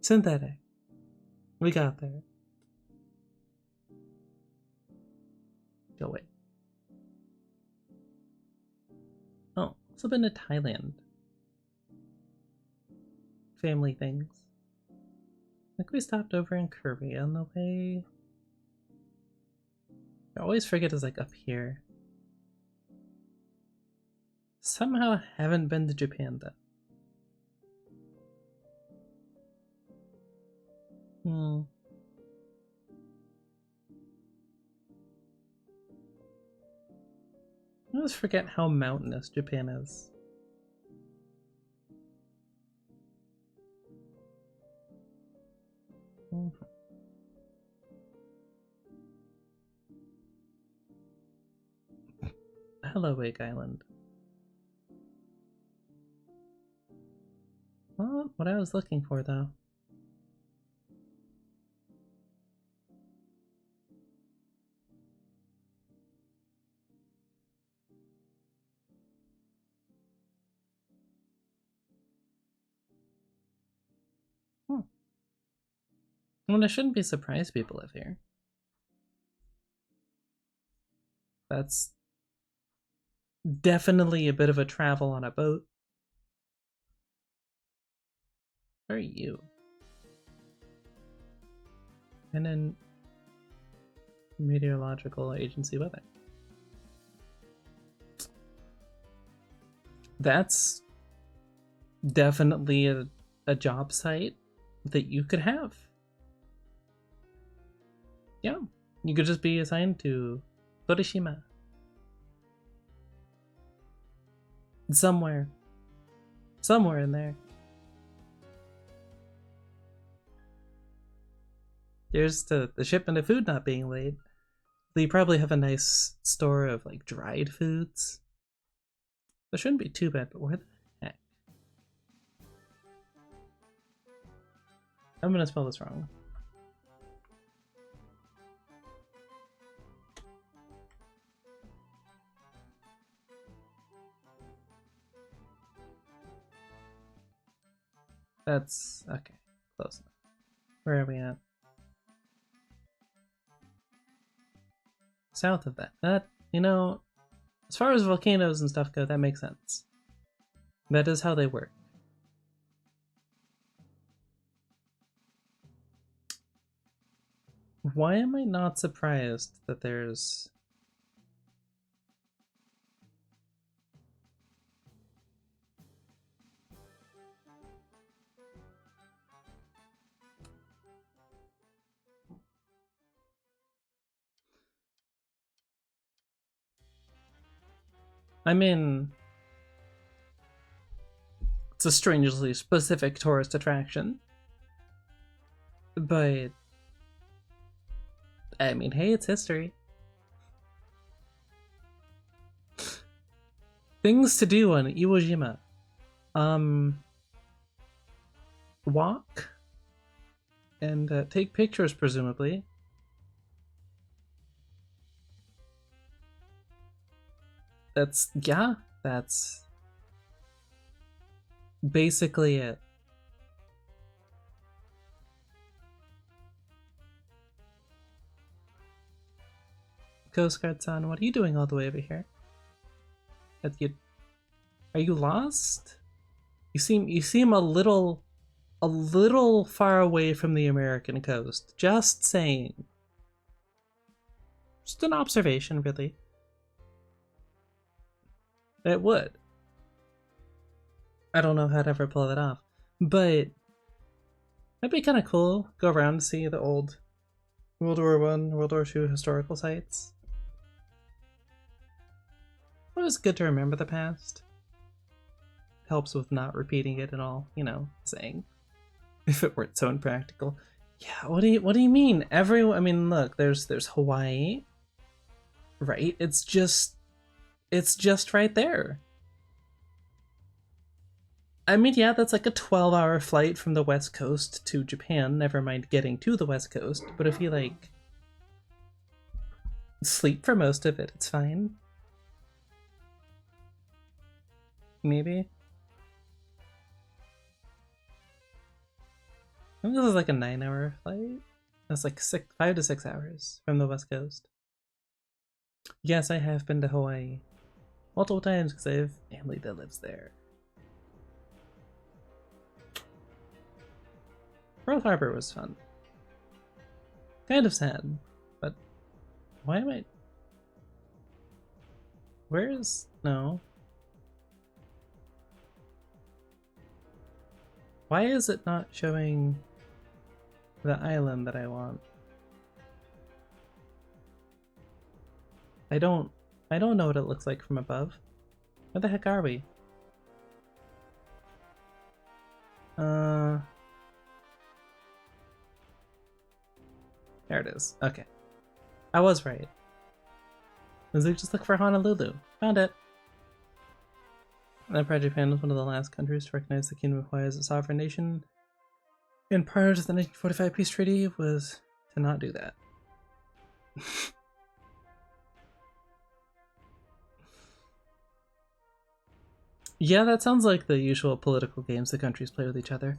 Synthetic. We got there. Go away. Oh, also been to Thailand. Family things. I think we stopped over in Korea on the way. I always forget it's like up here. Somehow haven't been to Japan though. I always forget how mountainous Japan is. Hello, Wake Island. Not what I was looking for, though. Well, I shouldn't be surprised people live here. That's definitely a bit of a travel on a boat. Where are you? And then meteorological agency weather. That's definitely a job site that you could have. Yeah, you could just be assigned to Torishima. Somewhere in there. There's the shipment of food not being late. They probably have a nice store of like dried foods. That shouldn't be too bad, but where the heck? I'm gonna spell this wrong. That's okay. Close enough. Where are we at? South of that. That, you know, as far as volcanoes and stuff go, that makes sense. That is how they work. Why am I not surprised that there's... I mean, it's a strangely specific tourist attraction. But, I mean, hey, it's history. Things to do on Iwo Jima. Walk and take pictures, presumably. Yeah, that's basically it. Coast Guard-san, what are you doing all the way over here? Are you lost? You seem a little far away from the American coast. Just saying. Just an observation, really. It would. I don't know how to ever pull that off. But that'd be kind of cool. Go around and see the old World War One, World War Two historical sites. It was good to remember the past. Helps with not repeating it and all, saying. If it weren't so impractical. Yeah, what do you mean? I mean, look, there's Hawaii, right? It's just right there. I mean, yeah, that's like a 12-hour flight from the West Coast to Japan, never mind getting to the West Coast, but if you, like, sleep for most of it, it's fine. Maybe. I think this is like a 9-hour flight. That's like 5 to 6 hours from the West Coast. Yes, I have been to Hawaii multiple times because I have family that lives there. Pearl Harbor was fun. Kind of sad, but why am I... Where is... No. Why is it not showing the island that I want? I don't know what it looks like from above. Where the heck are we? There it is. Okay. I was right. Let's just look for Honolulu. Found it. Emperor Japan was one of the last countries to recognize the Kingdom of Hawaii as a sovereign nation. And prior to the 1945 peace treaty was to not do that. Yeah, that sounds like the usual political games the countries play with each other.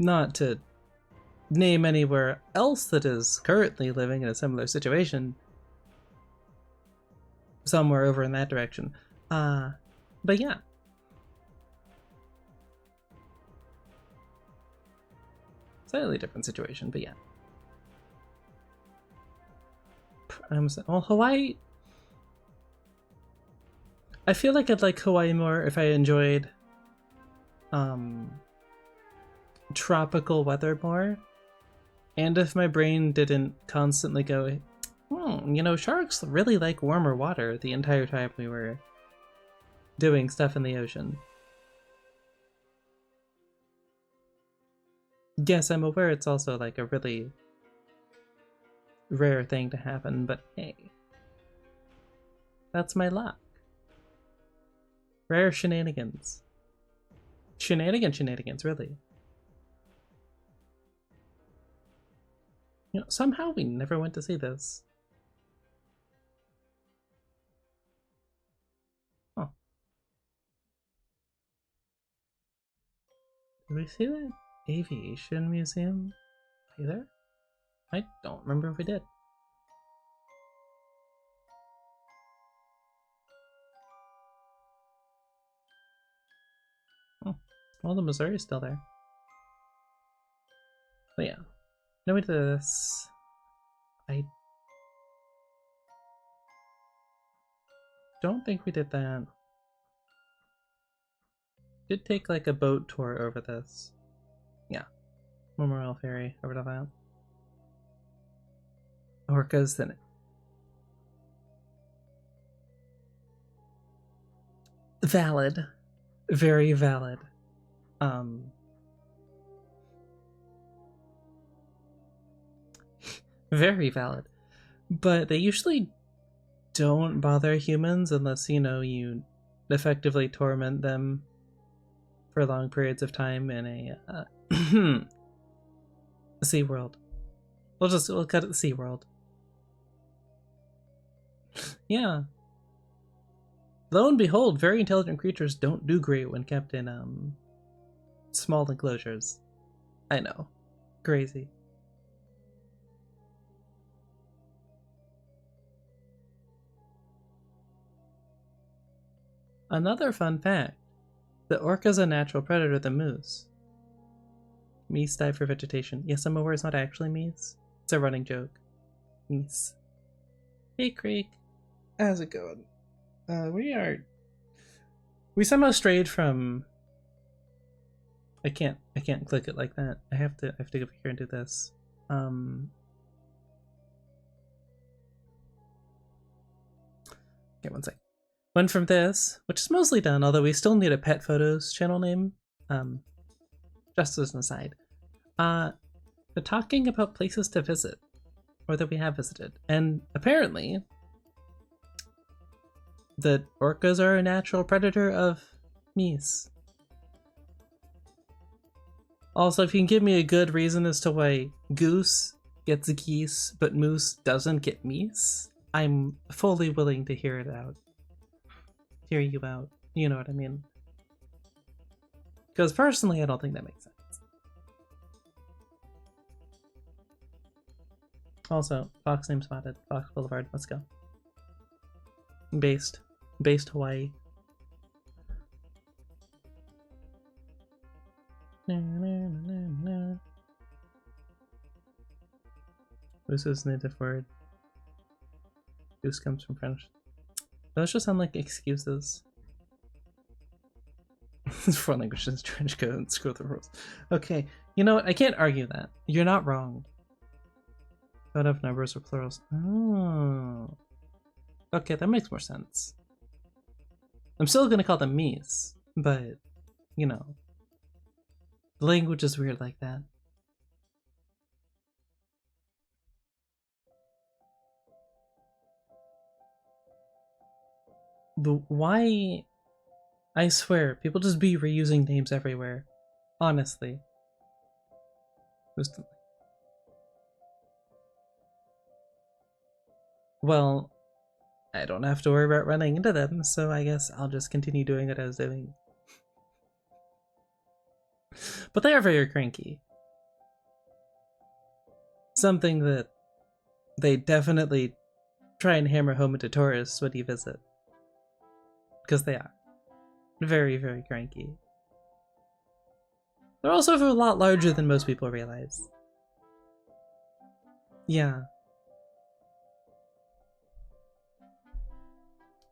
Not to name anywhere else that is currently living in a similar situation. Somewhere over in that direction. But yeah. Slightly different situation, but yeah. Well, Hawaii... I feel like I'd like Hawaii more if I enjoyed tropical weather more, and if my brain didn't constantly go, sharks really like warmer water the entire time we were doing stuff in the ocean. Yes, I'm aware it's also like a really rare thing to happen, but hey, that's my luck. Rare shenanigans. Shenanigans, really. Somehow we never went to see this. Huh. Did we see that aviation museum either? I don't remember if we did. Oh, well, the Missouri's still there. But yeah. No, we did this. I don't think we did that. Did take like a boat tour over this. Yeah. Memorial Ferry over to that. Orcas, then valid. Very valid. Very valid. But they usually don't bother humans unless, you effectively torment them for long periods of time in a SeaWorld. We'll cut it SeaWorld. Yeah. Lo and behold, very intelligent creatures don't do great when kept in small enclosures. I know. Crazy. Another fun fact. The orca is a natural predator of the moose. Meese dive for vegetation. Yes, I'm aware it's not actually meese. It's a running joke. Meese. Hey, Creek. How's it going? We somehow strayed from... I can't click it like that. I have to go over here and do this. Okay, one sec. Went from this, which is mostly done, although we still need a pet photos channel name. Just as an aside. To talking about places to visit, or that we have visited. And apparently, the orcas are a natural predator of meese. Also, if you can give me a good reason as to why goose gets geese, but moose doesn't get meese, I'm fully willing to hear it out. Hear you out. You know what I mean. Because personally, I don't think that makes sense. Also, Fox name spotted. Fox Boulevard, let's go. Based Hawaii. Goose is a native word. Goose comes from French. Those just sound like excuses. Foreign languages, trench coat, and screw the rules. Okay, you know what? I can't argue that. You're not wrong. Don't have numbers or plurals. Oh. Okay, that makes more sense. I'm still gonna call them me's, but, you know. The language is weird like that. Why? I swear, people just be reusing names everywhere. Honestly. Well, I don't have to worry about running into them, so I guess I'll just continue doing what I was doing. But they are very cranky. Something that they definitely try and hammer home into tourists when you visit. Because they are. Very, very cranky. They're also a lot larger than most people realize. Yeah.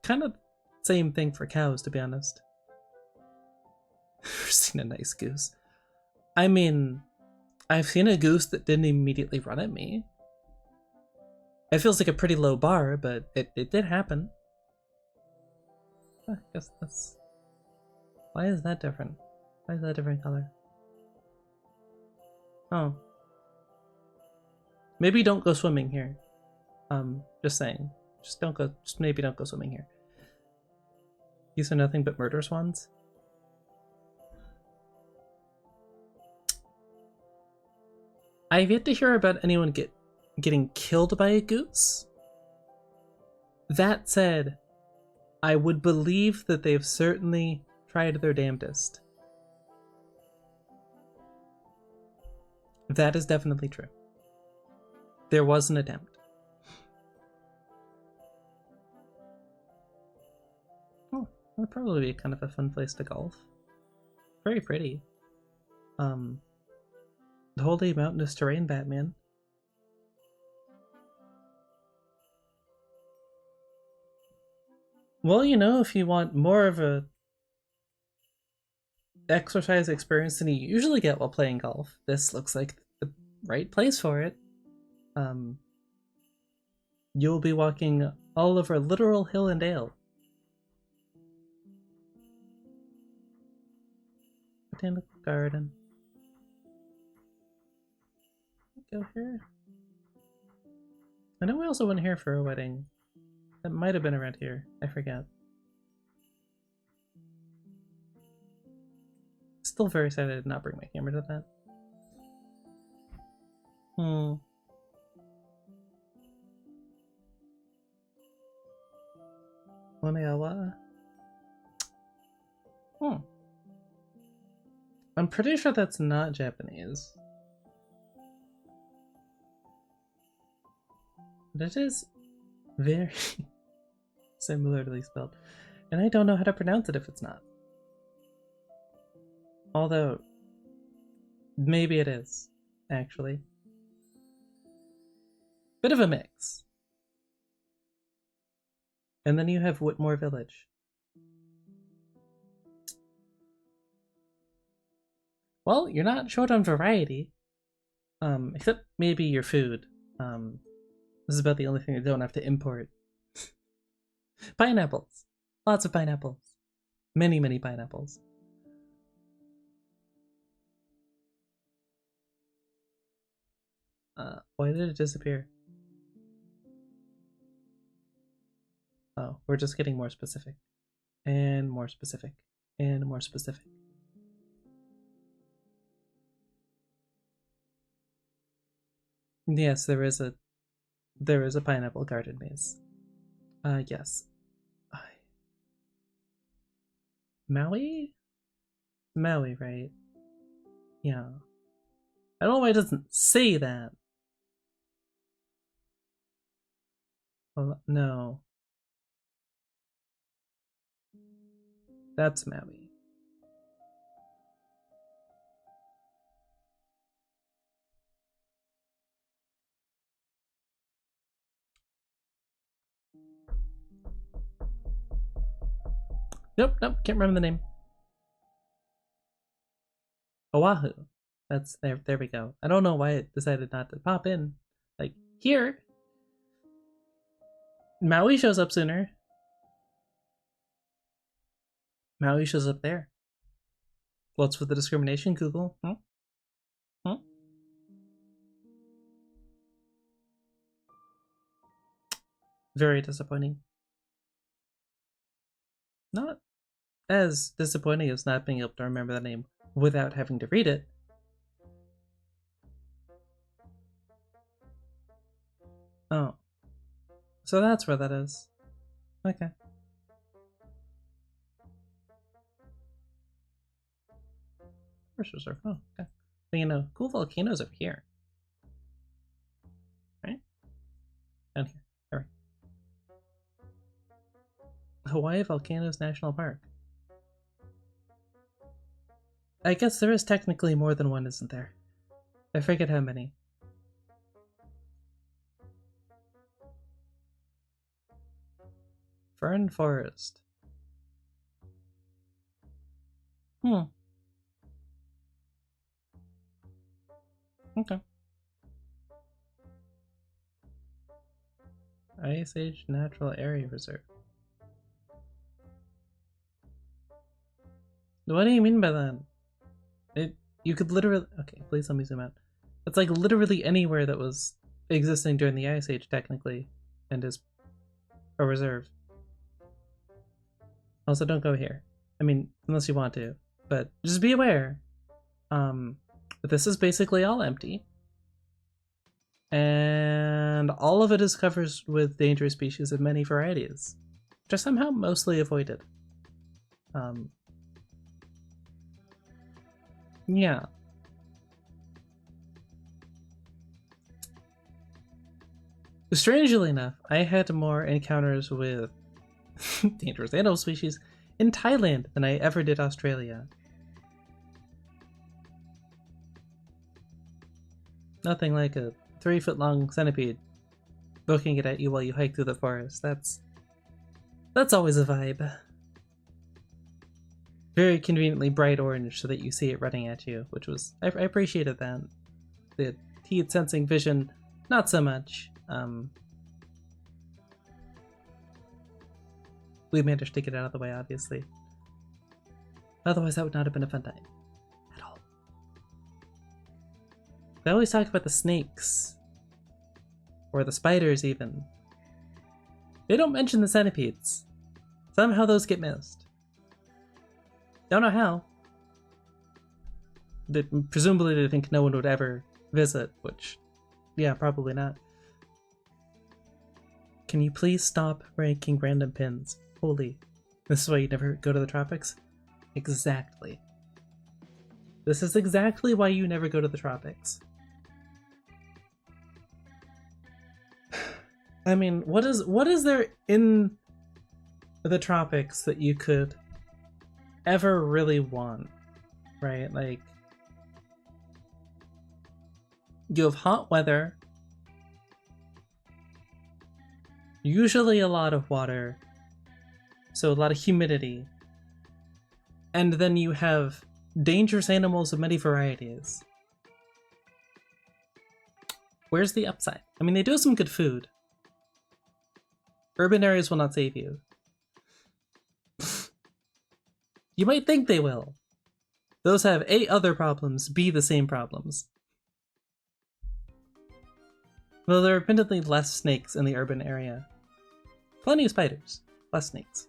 Kind of same thing for cows, to be honest. I've seen a nice goose. I mean, I've seen a goose that didn't immediately run at me. It feels like a pretty low bar, but it did happen. I guess that's... Why is that different? Why is that a different color? Oh. Maybe don't go swimming here. Just saying. Just maybe don't go swimming here. These are nothing but murder swans? I've yet to hear about anyone getting killed by a goose. That said, I would believe that they've certainly tried their damnedest. That is definitely true. There was an attempt. Oh, that would probably be kind of a fun place to golf. Very pretty. The Holy Mountainous Terrain, Batman. Well, you know, if you want more of a exercise experience than you usually get while playing golf, this looks like the right place for it. You'll be walking all over literal hill and dale. Botanical garden. Go here. I know we also went here for a wedding. That might have been around here. I forget. Still very sad I did not bring my camera to that. Onegawa. I'm pretty sure that's not Japanese. But it is very similarly spelled. And I don't know how to pronounce it if it's not. Although, maybe it is, actually. Bit of a mix. And then you have Whitmore Village. Well, you're not short on variety. Except maybe your food. This is about the only thing you don't have to import. Pineapples. Lots of pineapples. Many, many pineapples. Why did it disappear? Oh, we're just getting more specific. And more specific. And more specific. Yes, there is a pineapple garden maze. Yes. Maui? Maui, right? Yeah. I don't know why it doesn't say that. Well, no. That's Maui. Nope, can't remember the name. Oahu. That's there we go. I don't know why it decided not to pop in. Like, here. Maui shows up sooner. Maui shows up there. What's with the discrimination, Google? Very disappointing. Not as disappointing as not being able to remember the name without having to read it. Oh. So that's where that is. Okay. Forest Reserve. Oh, okay. But you know, cool volcanoes over here. Right? Down here. All right. Hawaii Volcanoes National Park. I guess there is technically more than one, isn't there? I forget how many. Fern Forest. Okay. Ice Age Natural Area Reserve. What do you mean by that? You could literally... Okay, please let me zoom out. It's like literally anywhere that was existing during the Ice Age, technically, and is a reserve. Also, don't go here. I mean, unless you want to. But just be aware. But this is basically all empty. And all of it is covered with dangerous species of many varieties, which are somehow mostly avoided. Yeah. Strangely enough, I had more encounters with dangerous animal species in Thailand than I ever did Australia. Nothing like a 3-foot-long centipede looking at you while you hike through the forest. That's always a vibe. Very conveniently bright orange so that you see it running at you, which was... I appreciated that. The heat sensing vision, not so much. We managed to get out of the way, obviously. Otherwise, that would not have been a fun time. At all. They always talk about the snakes. Or the spiders, even. They don't mention the centipedes. Somehow those get missed. Don't know how. Presumably they think no one would ever visit, which... yeah, probably not. Can you please stop ranking random pins? holy. This is why you never go to the tropics? Exactly. This is exactly why you never go to the tropics. I mean, what is there in the tropics that you could ever really want, right? Like, you have hot weather, usually a lot of water, so a lot of humidity, and then you have dangerous animals of many varieties. Where's the upside? I mean, they do have some good food. Urban areas will not save you. You might think they will. Those have A, other problems, B, the same problems. Though there are admittedly less snakes in the urban area. Plenty of spiders, less snakes.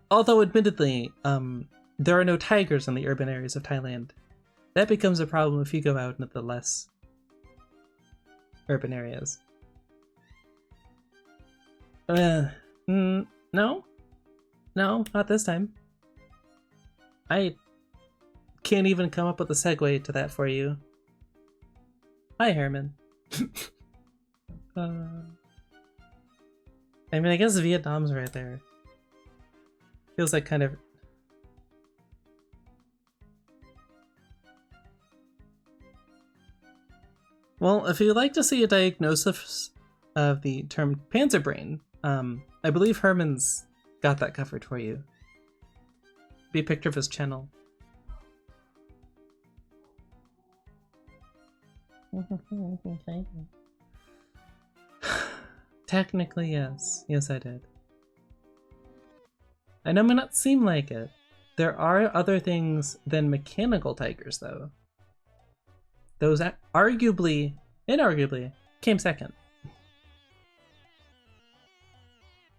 Although admittedly, there are no tigers in the urban areas of Thailand. That becomes a problem if you go out into the less urban areas. No, not this time. I can't even come up with a segue to that for you. Hi, Herman. I mean, I guess Vietnam's right there. Feels like kind of... Well, if you'd like to see a diagnosis of the term Panzerbrain, I believe Herman's got that covered for you. Be a picture of his channel. Technically, yes. Yes, I did. I know it may not seem like it. There are other things than mechanical tigers, though. Those inarguably, came second.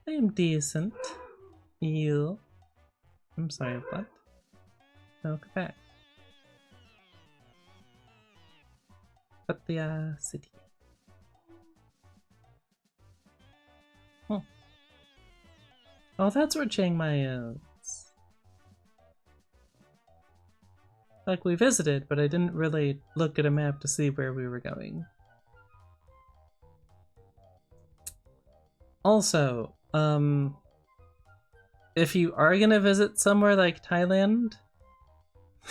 I am decent. You. I'm sorry, what? Welcome back. Pattaya City. Oh. Oh, that's where Chiang Mai is. Like, we visited, but I didn't really look at a map to see where we were going. Also, if you are gonna visit somewhere like Thailand,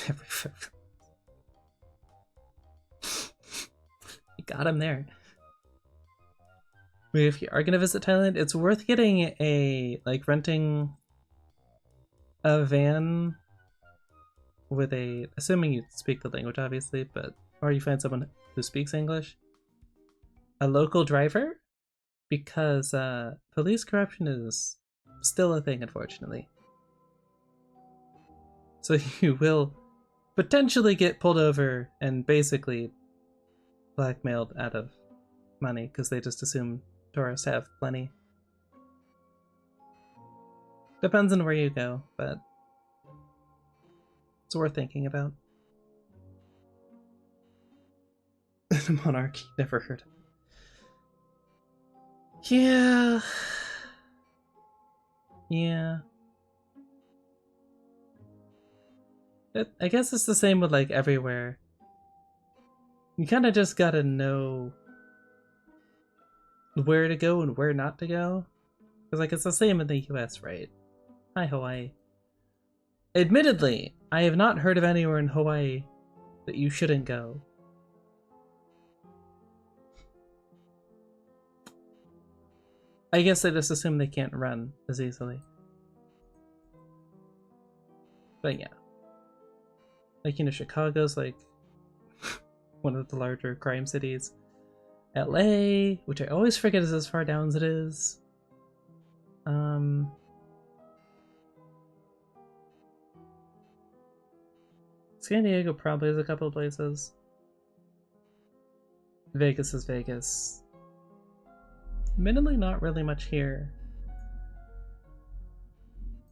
you got him there. If you are gonna visit Thailand, it's worth getting renting a van with assuming you speak the language, obviously, or you find someone who speaks English, a local driver, because police corruption is still a thing, unfortunately. So you will potentially get pulled over and basically blackmailed out of money because they just assume tourists have plenty. Depends on where you go, but it's worth thinking about. Monarchy, never heard of it. Yeah. Yeah. I guess it's the same with like everywhere. You kind of just gotta know where to go and where not to go. Because like it's the same in the US, right? Hi, Hawaii. Admittedly, I have not heard of anywhere in Hawaii that you shouldn't go. I guess I just assume they can't run as easily. But yeah. Like, you know, Chicago's like one of the larger crime cities. LA, which I always forget is as far down as it is. San Diego probably has a couple of places. Vegas is Vegas. Admittedly, not really much here.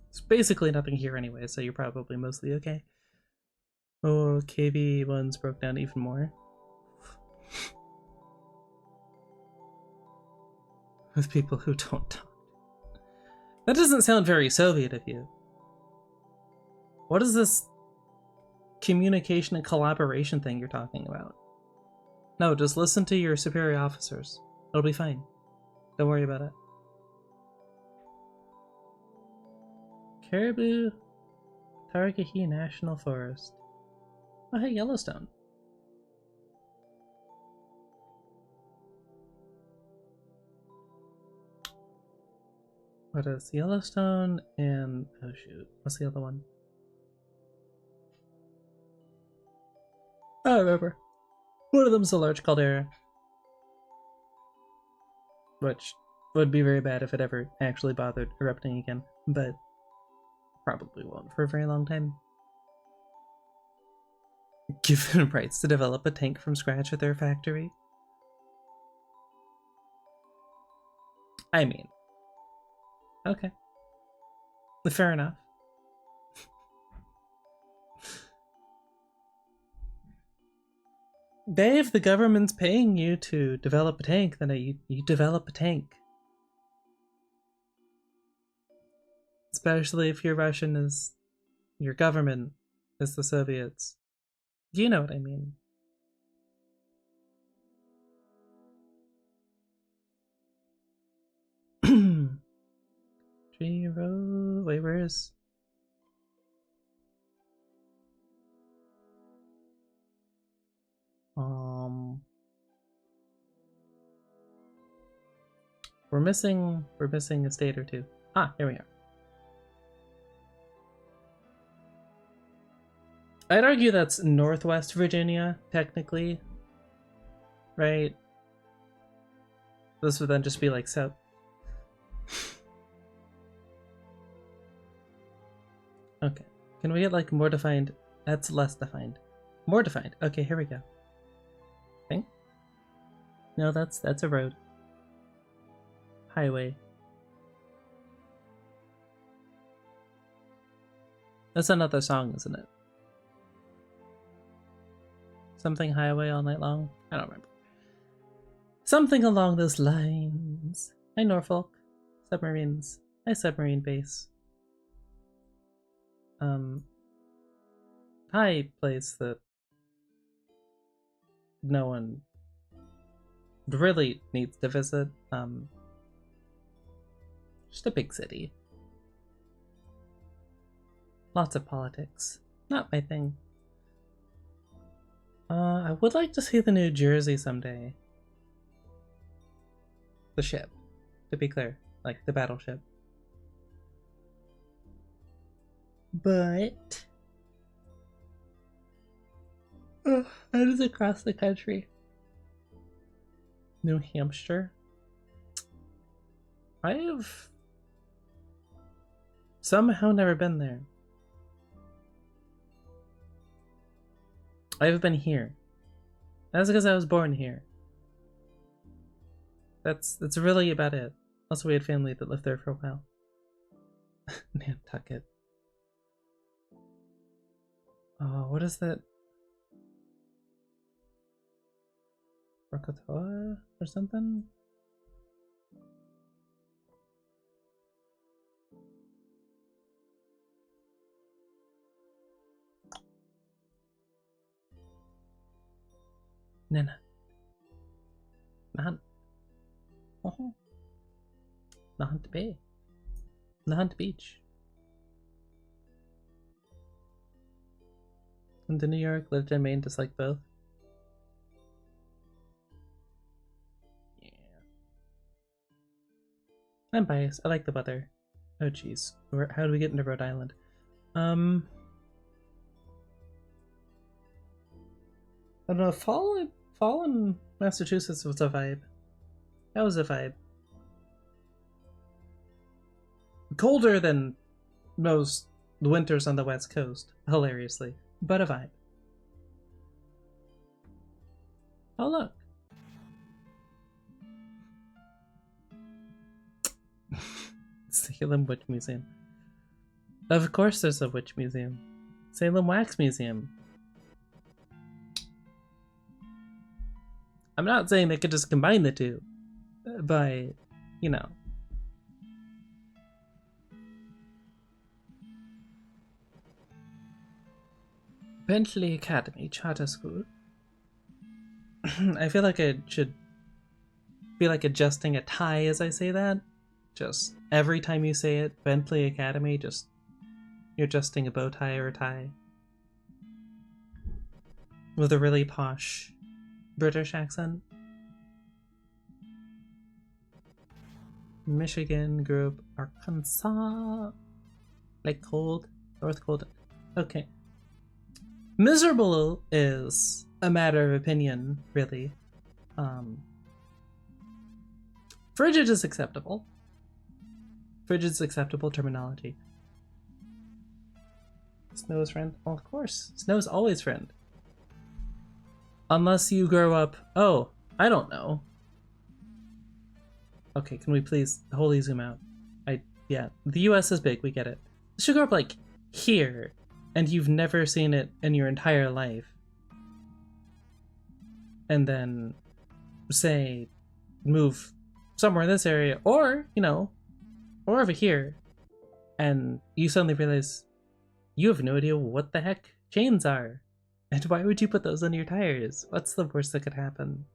It's basically nothing here anyway, so you're probably mostly okay. Oh, KB1's broke down even more. with people who don't talk. That doesn't sound very Soviet of you. What is this communication and collaboration thing you're talking about? No, just listen to your superior officers. It'll be fine. Don't worry about it. Caribou Targahi National Forest. Oh, hey, Yellowstone. What is Yellowstone and... oh shoot, what's the other one? I don't remember. One of them's a large caldera. Which would be very bad if it ever actually bothered erupting again, but probably won't for a very long time. Given rights to develop a tank from scratch at their factory? I mean, okay. Fair enough. Dave, the government's paying you to develop a tank, then you develop a tank. Especially if your Russian is... your government is the Soviets. You know what I mean. Tree road... wait, where is... we're missing a state or two. Ah, here we are. I'd argue that's Northwest Virginia, technically. Right? This would then just be like south. Okay. Can we get like more defined? That's less defined. More defined. Okay, here we go. Think? No, that's a road. Highway. That's another song, isn't it? Something highway all night long? I don't remember. Something along those lines. Hi, Norfolk. Submarines. Hi, submarine base. Hi, place that no one really needs to visit. Just a big city. Lots of politics. Not my thing. I would like to see the New Jersey someday. The ship, to be clear. Like, the battleship. But... that is across the country. New Hampshire? I've somehow never been there. I've been here. That's because I was born here. That's really about it. Also, we had family that lived there for a while. Nantucket. Oh, what is that? Krakatoa or something? Nana. Nahant. Oh. Nahant Bay. Nahant Beach. Went to New York, lived in Maine, disliked both. Yeah. I'm biased. I like the weather. Oh jeez. How do we get into Rhode Island? I don't know, fall in Massachusetts was a vibe. That was a vibe. Colder than most winters on the West Coast, hilariously, but a vibe. Oh look. Salem Witch Museum. Of course there's a witch museum. Salem Wax Museum. I'm not saying they could just combine the two by you know. Bentley Academy Charter School. I feel like I should be like adjusting a tie as I say that. Just every time you say it, Bentley Academy, just you're adjusting a bow tie or a tie. With a really posh British accent. Michigan grew up Arkansas. Like cold. North cold. Okay. Miserable is a matter of opinion, really. Frigid is acceptable. Frigid's acceptable terminology. Snow's friend? Well, of course. Snow's always friend. Unless you grow up... Oh, I don't know. Okay, can we please wholly zoom out? Yeah, the US is big, we get it. You should grow up, like, here, and you've never seen it in your entire life. And then, say, move somewhere in this area, or, you know, or over here, and you suddenly realize you have no idea what the heck chains are. And why would you put those on your tires? What's the worst that could happen?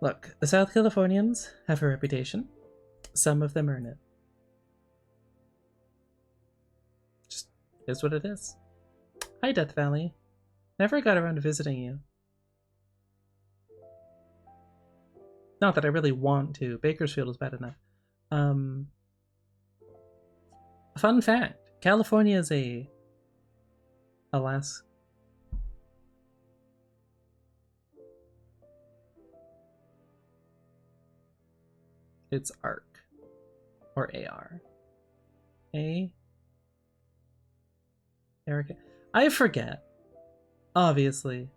Look, the South Californians have a reputation. Some of them earn it. Just is what it is. Hi, Death Valley. Never got around to visiting you. Not that I really want to. Bakersfield is bad enough. Fun fact. California is Alaska. It's ARC. Or AR. Erica. I forget. Obviously.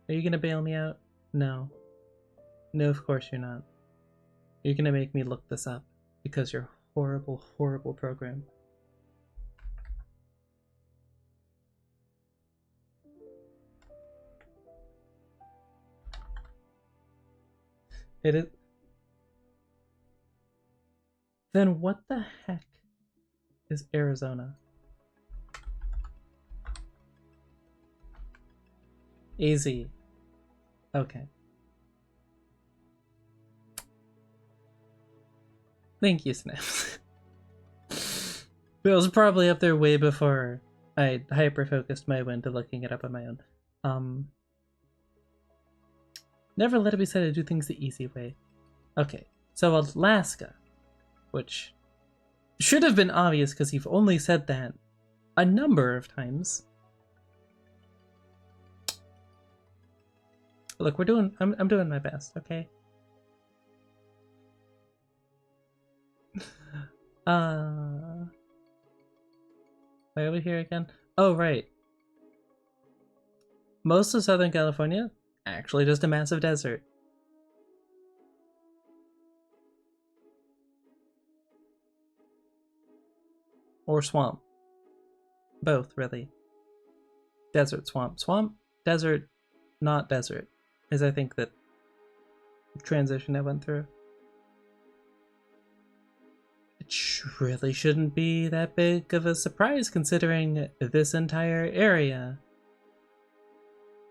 Are you gonna bail me out? No. No, of course you're not. You're gonna make me look this up. Because you're horrible, horrible program. It is... Then what the heck is Arizona? AZ. Okay. Thank you, Snaps. It was probably up there way before I hyper-focused my way into looking it up on my own. Never let it be said to do things the easy way. Okay, so Alaska, which should have been obvious because you've only said that a number of times. Look, I'm doing my best, okay? Why are we here again? Oh, right. Most of Southern California, actually just a massive desert. Or swamp. Both, really. Desert, swamp. Swamp, desert, not desert. Is I think that transition I went through. It really shouldn't be that big of a surprise considering this entire area.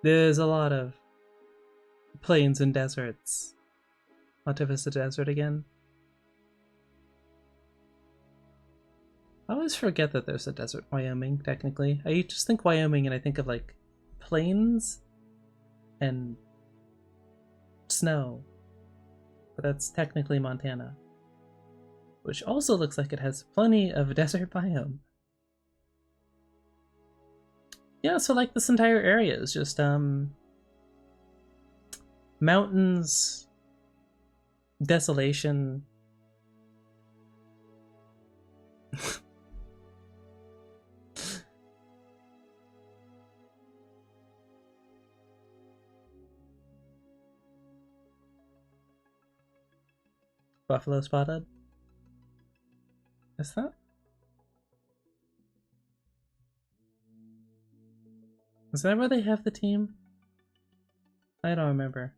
There's a lot of plains and deserts. What if it's a desert again? I always forget that there's a desert in Wyoming, technically. I just think Wyoming and I think of like plains and snow. But that's technically Montana. Which also looks like it has plenty of desert biome. Yeah, so like this entire area is just mountains, desolation. Buffalo spotted? Is that? Is that where they have the team? I don't remember.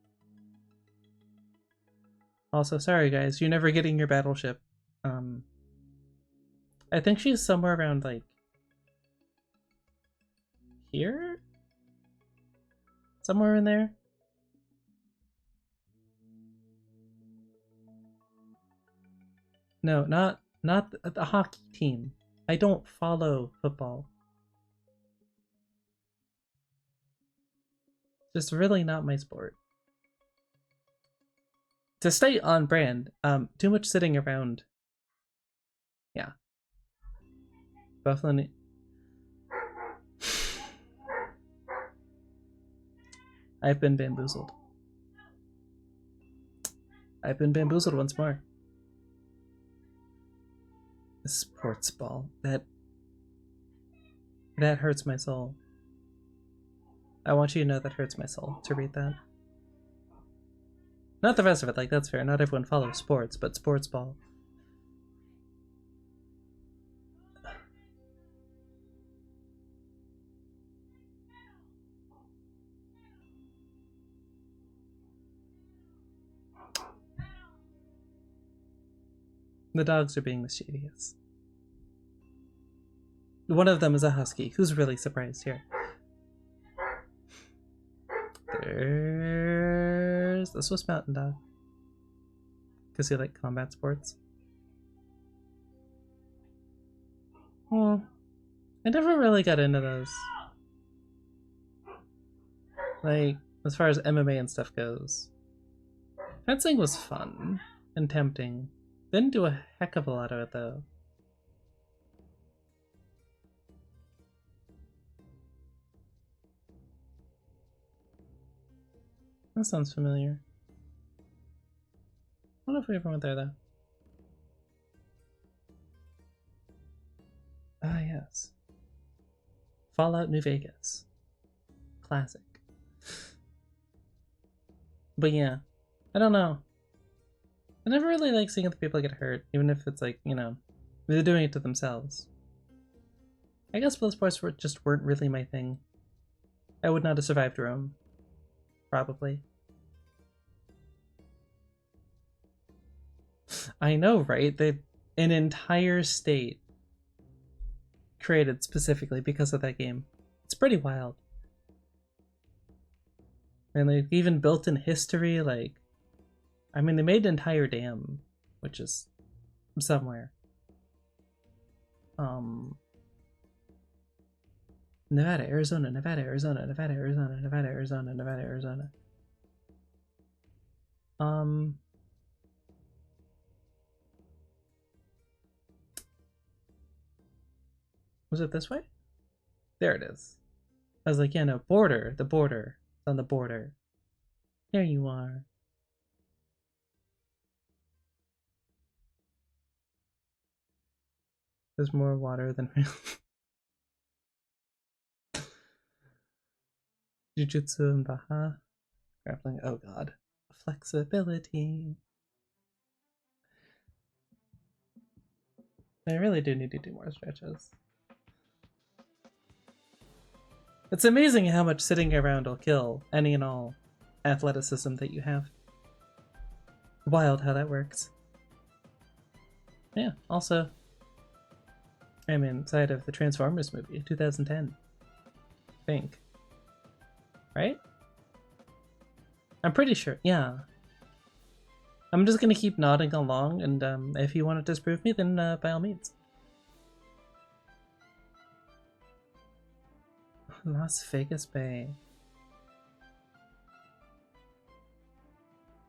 Also, sorry guys, you're never getting your battleship. I think she's somewhere around, like, here? Somewhere in there? No, not the hockey team. I don't follow football. Just really not my sport. To stay on brand, too much sitting around. Yeah. Buffalo. I've been bamboozled. I've been bamboozled once more. The sports ball. That hurts my soul. I want you to know that hurts my soul to read that. Not the rest of it, like, that's fair. Not everyone follows sports, but sports ball. The dogs are being mischievous. One of them is a husky. Who's really surprised here? There's the Swiss Mountain Dog. Because you like combat sports. I never really got into those. Like, as far as MMA and stuff goes. Fencing was fun and tempting. Didn't do a heck of a lot of it, though. That sounds familiar. I wonder if we ever went there, though. Ah, yes. Fallout New Vegas. Classic. But yeah, I don't know. I never really like seeing other people get hurt, even if it's like, you know, they're doing it to themselves. I guess both sports just weren't really my thing. I would not have survived Rome. Probably. I know, right? They an entire state created specifically because of that game. It's pretty wild. And they even built in history, like, I mean, they made an entire dam, which is somewhere. Nevada, Arizona, Nevada, Arizona, Nevada, Arizona, Nevada, Arizona, Nevada, Arizona. Was it this way? There it is. I was like, yeah, no, border, the border. It's on the border. There you are. There's more water than real. Jujutsu and Baha. Grappling. Oh god. Flexibility. I really do need to do more stretches. It's amazing how much sitting around will kill any and all athleticism that you have. Wild how that works. Yeah, also, I'm inside of the Transformers movie, 2010. I think. Right? I'm pretty sure, yeah. I'm just gonna keep nodding along, and if you want to disprove me, then by all means. Las Vegas Bay.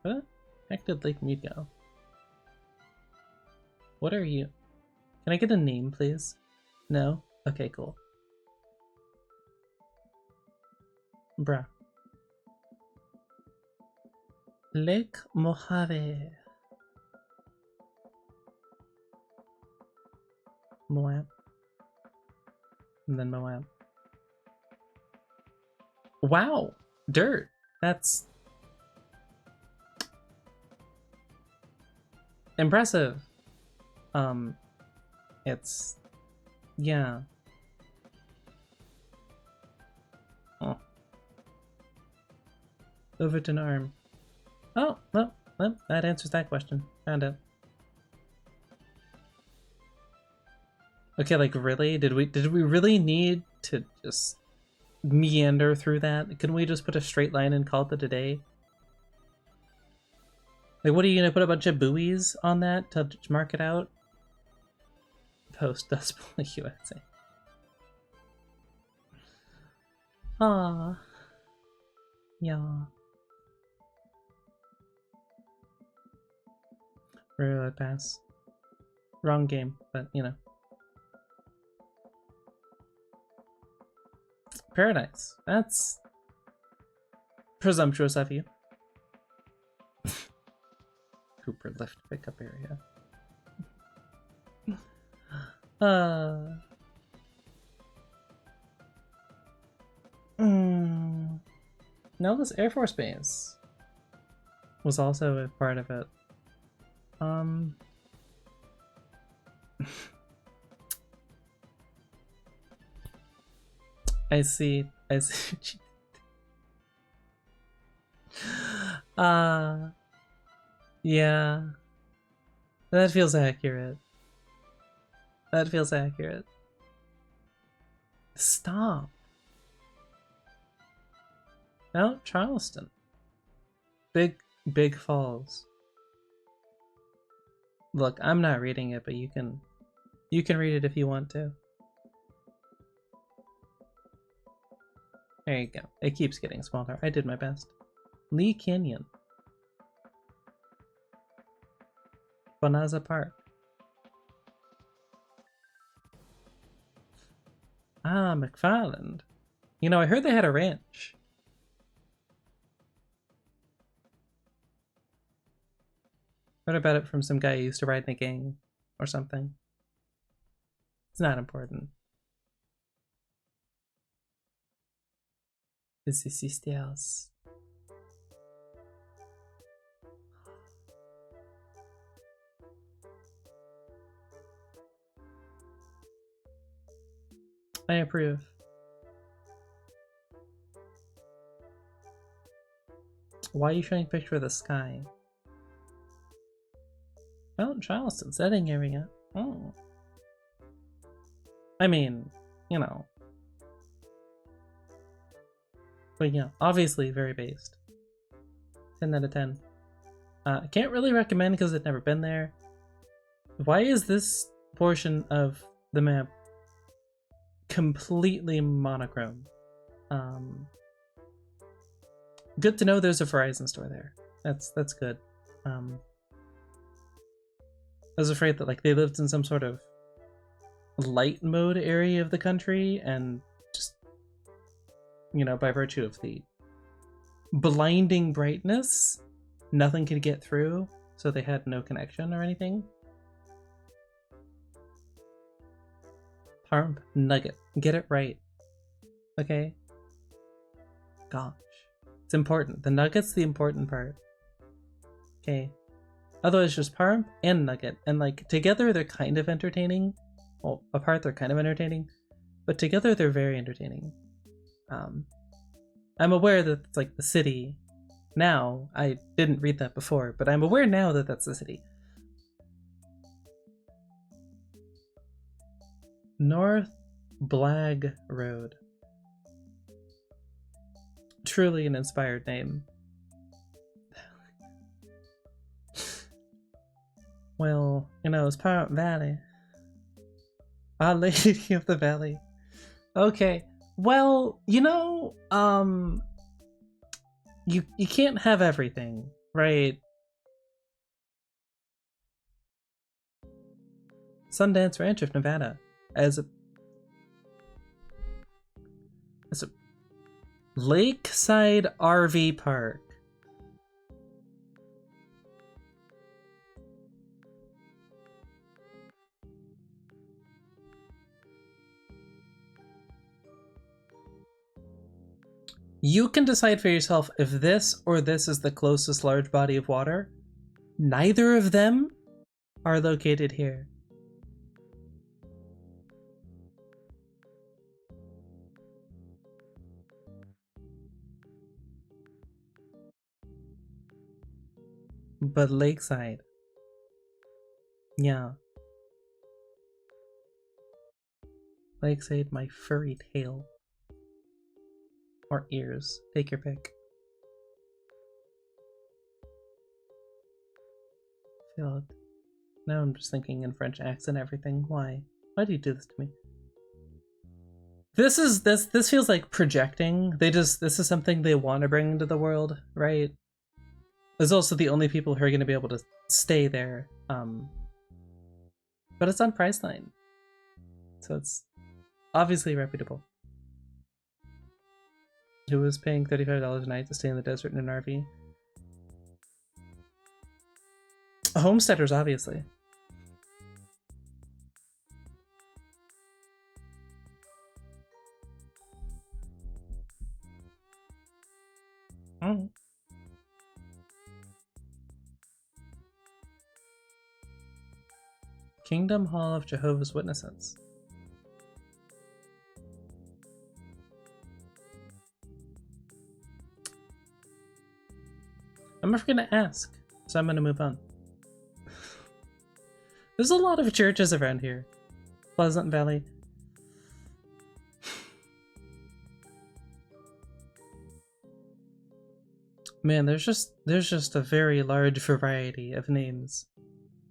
What the heck did Lake Mead go? What are you? Can I get a name, please? No? Okay, cool. Bruh. Lake Mojave. Moab. And then Moab. Wow! Dirt! That's impressive. It's yeah. Oh. Overton Arm. Oh, well, well, that answers that question. Found it. Okay, like really? Did we really need to just meander through that? Couldn't we just put a straight line and call it a day? Like, what are you gonna put a bunch of buoys on that to mark it out? Post does bully USA. Ah, yeah. Railroad Pass. Wrong game, but you know. Paradise. That's presumptuous of you. Cooper lift pickup area. Nellis Air Force Base was also a part of it. I see. Yeah. That feels accurate. That feels accurate. Stop. No, Charleston. Big Falls. Look, I'm not reading it, but you can read it if you want to. There you go. It keeps getting smaller. I did my best. Lee Canyon. Bonanza Park. Ah, McFarland. You know, I heard they had a ranch. Heard about it from some guy who used to ride in a gang or something. It's not important. This is sisters. I approve. Why are you showing a picture of the sky? Mount Charleston setting area. Oh. I mean, you know. But yeah, obviously very based. 10 out of 10. I can't really recommend because I've never been there. Why is this portion of the map completely monochrome? Good to know there's a Verizon store there. That's good. I was afraid that like they lived in some sort of light mode area of the country and just, you know, by virtue of the blinding brightness, nothing could get through, so they had no connection or anything. Parm Nugget. Get it right. Okay? Gosh. It's important. The nugget's the important part. Okay. Otherwise, just Parm and Nugget. And, like, together they're kind of entertaining. Well, apart they're kind of entertaining. But together they're very entertaining. I'm aware that it's, like, the city. Now, I didn't read that before, but I'm aware now that that's the city. North Blag Road. Truly an inspired name. Well, you know, it's Parrot Valley. Our Lady of the Valley. Okay. Well, you know, you can't have everything, right? Sundance Ranch of Nevada as a lakeside RV park. You can decide for yourself if this or this is the closest large body of water. Neither of them are located here. But lakeside. Yeah. Lakeside, my furry tail. Or ears. Take your pick. God. Now I'm just thinking in French accent everything. Why? Why do you do this to me? This feels like projecting. This is something they want to bring into the world, right? There's also the only people who are going to be able to stay there. But it's on Priceline, so it's obviously reputable. Who was paying $35 a night to stay in the desert in an RV? Homesteaders, obviously. Mm. Kingdom Hall of Jehovah's Witnesses. I'm never gonna ask, so I'm gonna move on. There's a lot of churches around here. Pleasant Valley. Man, there's just a very large variety of names.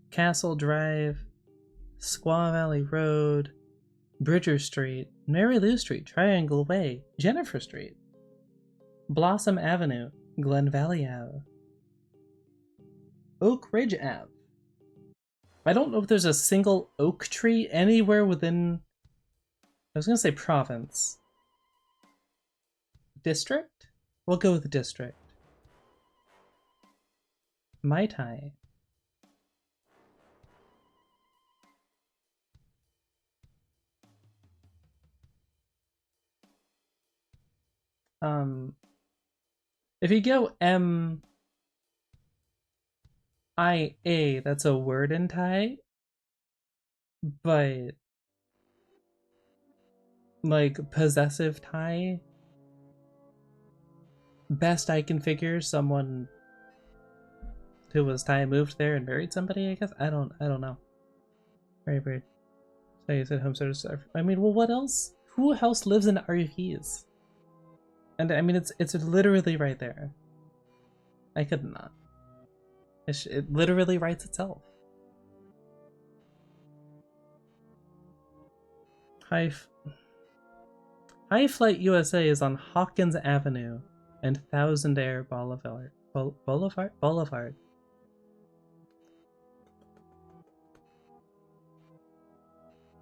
Castle Drive, Squaw Valley Road, Bridger Street, Mary Lou Street, Triangle Way, Jennifer Street, Blossom Avenue, Glen Valley Ave, Oak Ridge Ave. I don't know if there's a single oak tree anywhere within, I was gonna say province. District? We'll go with district. Mai Tai. If you go MIA, that's a word in Thai, but like possessive Thai, best I can figure, someone who was Thai moved there and married somebody, I guess. I don't know. Very weird. So you said homesteaders. I mean, well, what else? Who else lives in RVs? And I mean, it's literally right there. I could not. It literally writes itself. High Flight USA is on Hawkins Avenue and Thousand Air Boulevard. Boulevard.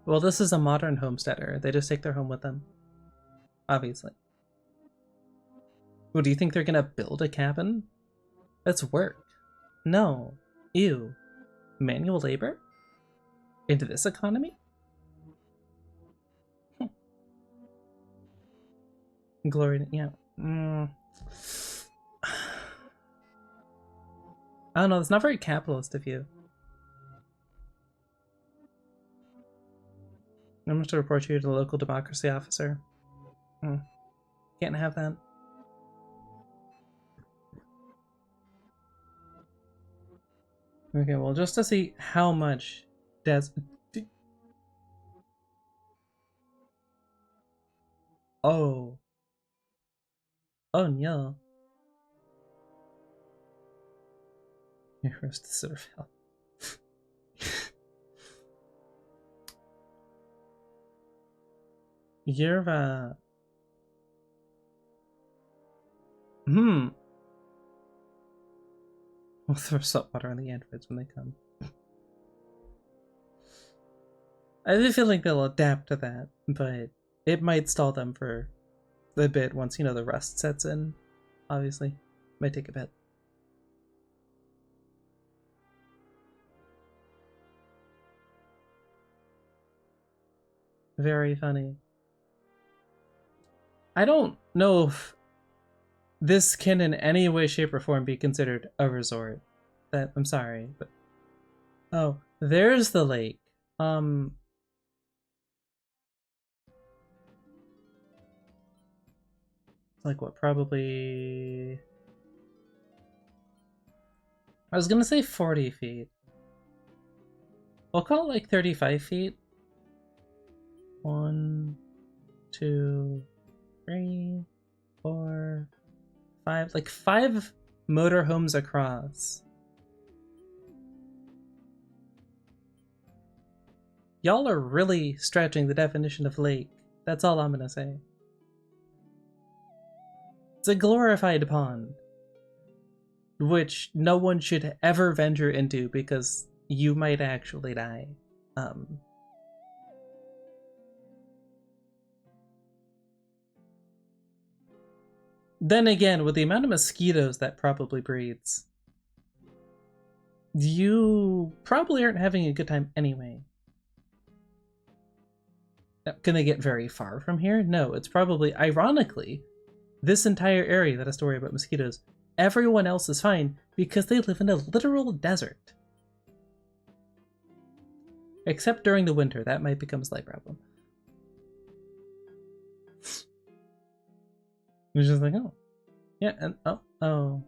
Well, this is a modern homesteader. They just take their home with them. Obviously. Well, do you think they're gonna build a cabin? That's work. No. Ew. Manual labor? Into this economy? Glory, yeah. I don't know, it's not very capitalist of you. I'm going to report you to the local democracy officer. Can't have that. Okay, well, just to see how much Oh. Oh no. Here's the Citadel. Yerva. We'll throw salt water on the androids when they come. I have a feeling they'll adapt to that, but it might stall them for a bit once, the rust sets in. Obviously. Might take a bit. Very funny. I don't know if this can in any way, shape, or form be considered a resort. I'm sorry, but oh, there's the lake. Like what? Probably I was gonna say 40 feet. We'll call it like 35 feet. 1, 2, 3, 4, 5. Like 5 motorhomes across. Y'all are really stretching the definition of lake. That's all I'm gonna say. It's a glorified pond, which no one should ever venture into because you might actually die. Then again, with the amount of mosquitoes that probably breeds, you probably aren't having a good time anyway. Gonna get very far from here? No, it's probably, ironically, this entire area that has to worry about mosquitoes, everyone else is fine because they live in a literal desert. Except during the winter, that might become a slight problem. It's just like, oh. Yeah, and oh.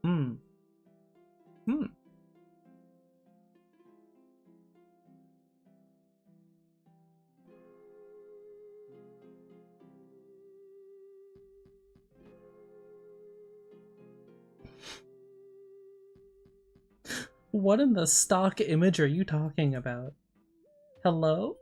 Hmm. What in the stock image are you talking about? Hello?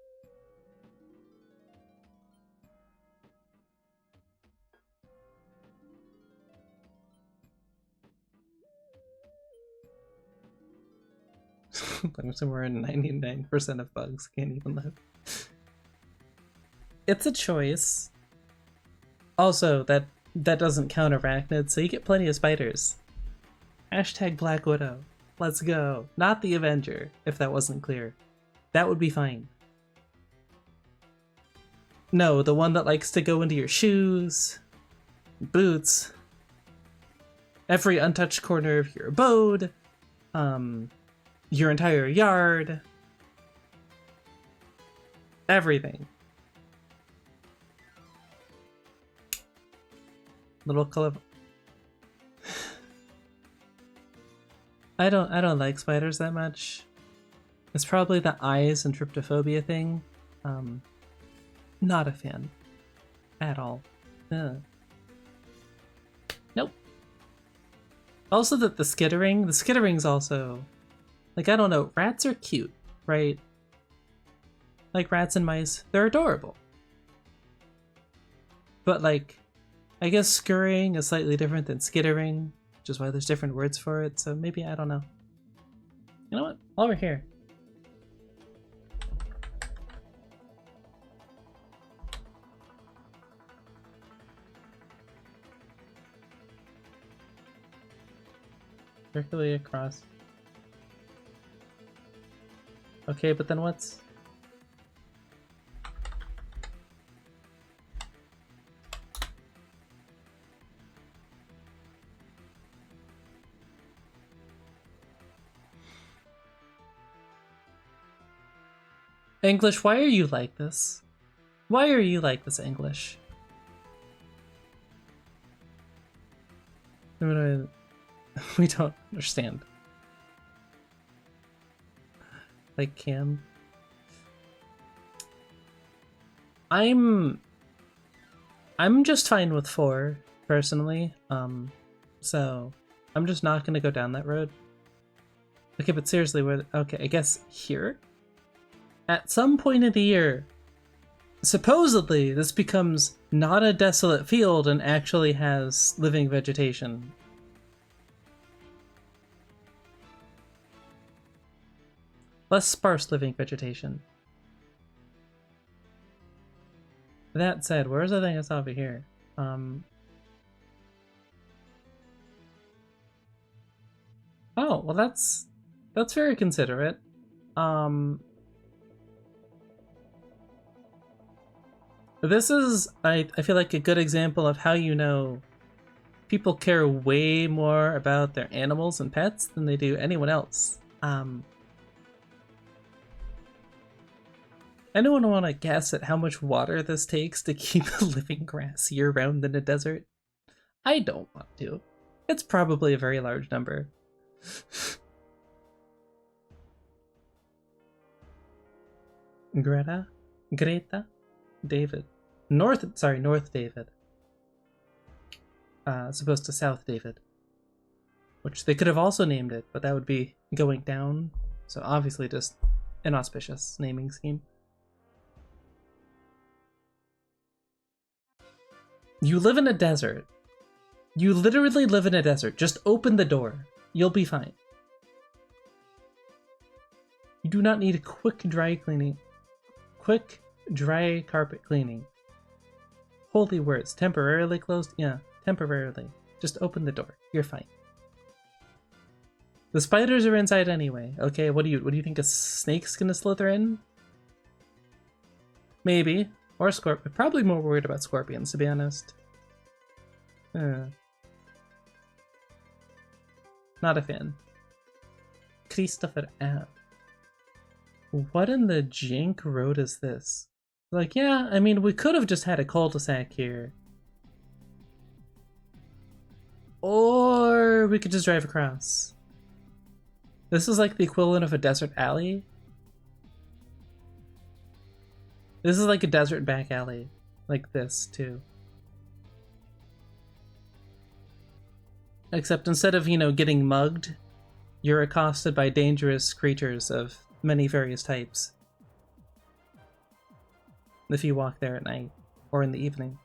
I'm somewhere in 99% of bugs can't even live. It's a choice. Also, that doesn't count arachnids, so you get plenty of spiders. Hashtag Black Widow. Let's go. Not the Avenger, if that wasn't clear. That would be fine. No, the one that likes to go into your shoes, boots, every untouched corner of your abode, your entire yard, everything. Little color. I don't like spiders that much. It's probably the eyes and tryptophobia thing. Not a fan. At all. Nope. Also the skittering's also, like, I don't know, rats are cute, right? Like rats and mice, they're adorable. But like, I guess scurrying is slightly different than skittering, which is why there's different words for it, so maybe, I don't know. You know what? While we're here. Circulate across. Okay, but then what's... English, why are you like this? Why are you like this, English? We don't understand. Like Cam. I'm just fine with 4, personally. So I'm just not gonna go down that road. Okay, but seriously, okay, I guess here? At some point of the year, supposedly this becomes not a desolate field and actually has living vegetation. Less sparse living vegetation. That said, where's the thing that's over here? Oh, well that's very considerate. This is, I feel like, a good example of how you know people care way more about their animals and pets than they do anyone else. Anyone want to guess at how much water this takes to keep living grass year-round in a desert? I don't want to. It's probably a very large number. Greta? David. North David. As opposed to South David. Which they could have also named it, but that would be going down. So obviously just inauspicious naming scheme. You live in a desert. You literally live in a desert. Just open the door. You'll be fine. You do not need quick dry cleaning. Quick dry carpet cleaning. Holy words. Temporarily closed? Yeah, temporarily. Just open the door. You're fine. The spiders are inside anyway. Okay, what do you think a snake's gonna slither in? Maybe. Or scorpion. Probably more worried about scorpions, to be honest. Not a fan. Christopher Ave. What in the jank road is this? Like, yeah, I mean, we could have just had a cul-de-sac here. Or we could just drive across. This is like the equivalent of a desert alley. This is like a desert back alley. Like this, too. Except instead of, getting mugged, you're accosted by dangerous creatures of many various types. If you walk there at night, or in the evening.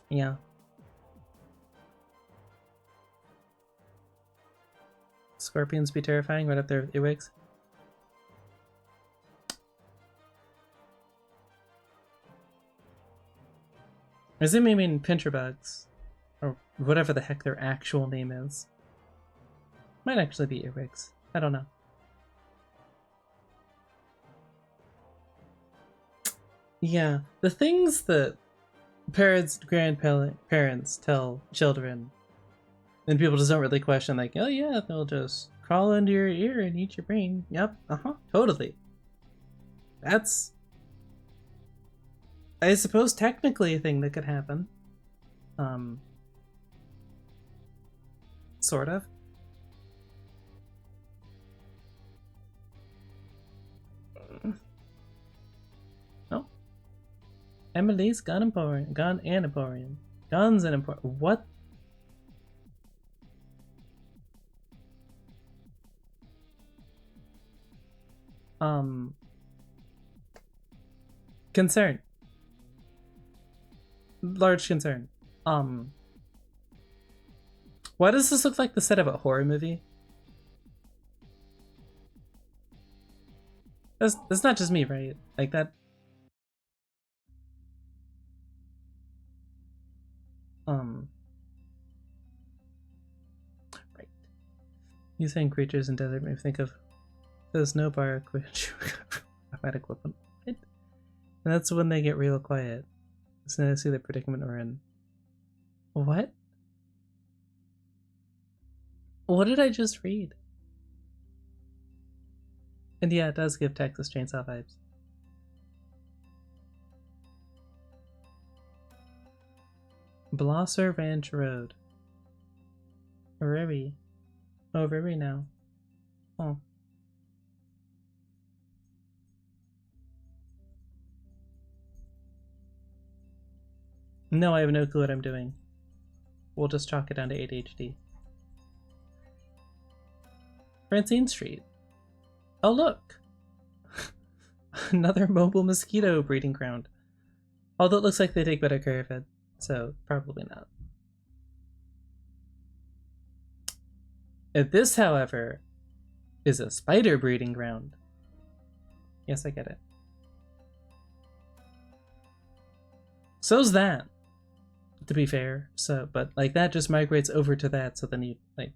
Yeah. Scorpions be terrifying right up there with earwigs. I assume you mean pincher bugs, or whatever the heck their actual name is. Might actually be earwigs. I don't know. Yeah, the things that grandparents tell children, and people just don't really question, like, oh yeah, they'll just crawl into your ear and eat your brain. Yep, totally. That's, I suppose, technically a thing that could happen. Sort of. Oh. Emily's Gun Emporium. Guns and Emporium. What? Concern. Large concern. Why does this look like the set of a horror movie? That's not just me, right? Like that. Right. You saying creatures in desert make me think of the snow bar which automatic weapon. Right? And that's when they get real quiet. So I see the predicament we're in. What? What did I just read? And yeah, it does give Texas Chainsaw vibes. Blosser Ranch Road. Riri. Oh, Riri now. Oh. No, I have no clue what I'm doing. We'll just chalk it down to ADHD. Francine Street. Oh, look! Another mobile mosquito breeding ground. Although it looks like they take better care of it, so probably not. This, however, is a spider breeding ground. Yes, I get it. So's that, to be fair. So, but like that just migrates over to that, so then you like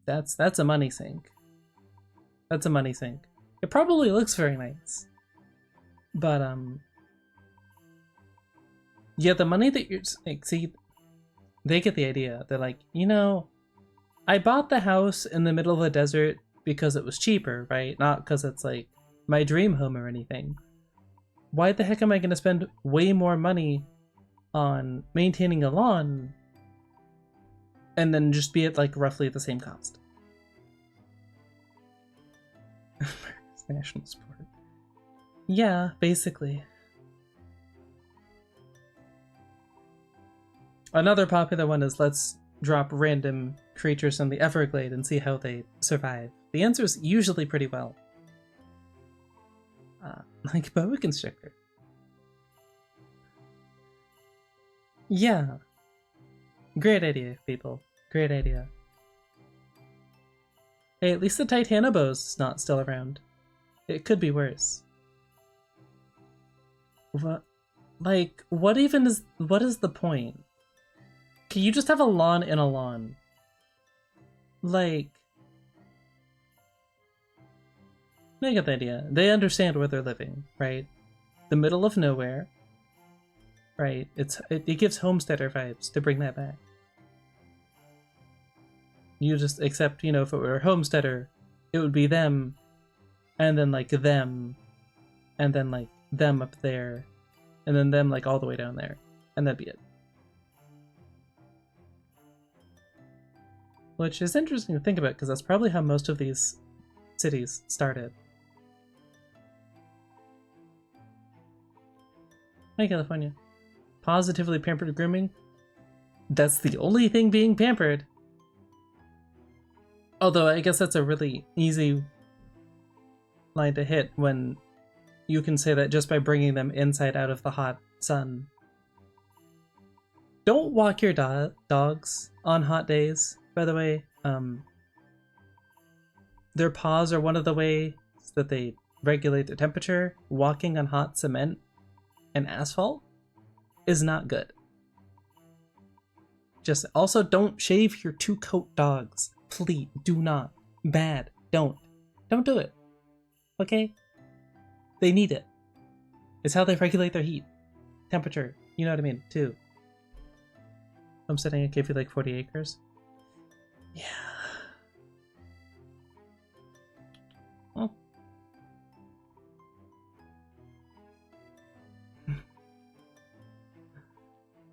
that's a money sink. That's a money sink. It probably looks very nice. But yeah, the money that you're like, see, they get the idea. They're like, I bought the house in the middle of the desert because it was cheaper, right? Not because it's like my dream home or anything. Why the heck am I going to spend way more money on maintaining a lawn and then just be at like roughly the same cost? National sport. Yeah, basically. Another popular one is let's drop random creatures in the Everglade and see how they survive. The answer is usually pretty well. Like boa constrictor. Yeah. Great idea, people. Great idea. Hey, at least the Titanobo's not still around. It could be worse. What? Like, what is the point? Can you just have a lawn in a lawn? Like, I get the idea. They understand where they're living, right? The middle of nowhere, right? It gives homesteader vibes to bring that back. You just accept, you know, if it were a homesteader, it would be them, and then like them, and then like them up there, and then them like all the way down there, and that'd be it. Which is interesting to think about because that's probably how most of these cities started. Hi, California. Positively pampered grooming? That's the only thing being pampered. Although I guess that's a really easy line to hit when you can say that just by bringing them inside out of the hot sun. Don't walk your dogs on hot days, by the way. Their paws are one of the ways that they regulate the temperature. Walking on hot cement and asphalt is not good. Just also don't shave your 2-coat dogs. Please, do not. Bad. Don't do it. Okay? They need it. It's how they regulate their heat. Temperature. You know what I mean, too. I'm setting a cave for like 40 acres. Yeah. Oh.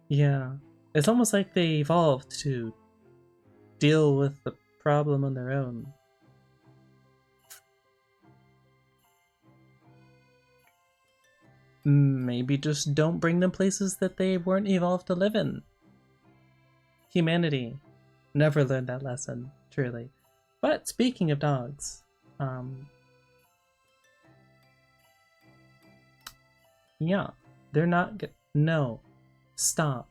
Yeah. It's almost like they evolved to deal with the problem on their own. Maybe just don't bring them places that they weren't evolved to live in. Humanity never learned that lesson, truly. But speaking of dogs, yeah, they're not good. No, stop.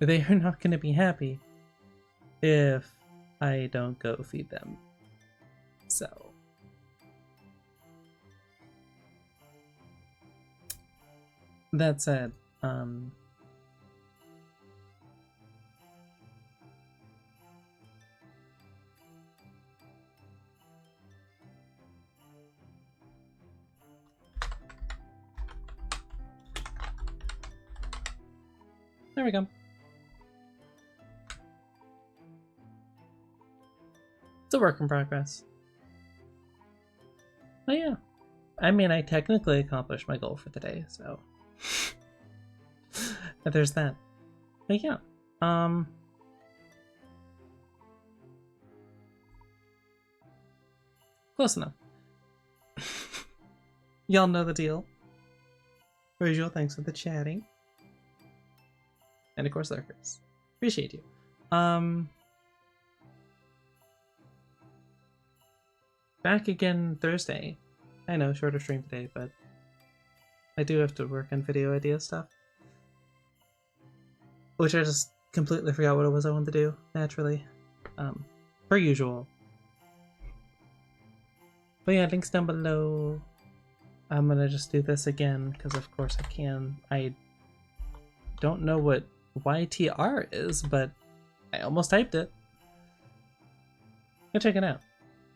They are not going to be happy if I don't go feed them. So. That said, there we go. It's a work in progress. Oh yeah. I mean, I technically accomplished my goal for the day, so. But there's that. But yeah. Close enough. Y'all know the deal. Usual, thanks for the chatting. And of course, lurkers. Appreciate you. Back again Thursday. I know, shorter stream today, but I do have to work on video idea stuff. Which I just completely forgot what it was I wanted to do, naturally. Per usual. But yeah, links down below. I'm gonna just do this again, because of course I can. I don't know what YTR is, but I almost typed it. Go check it out,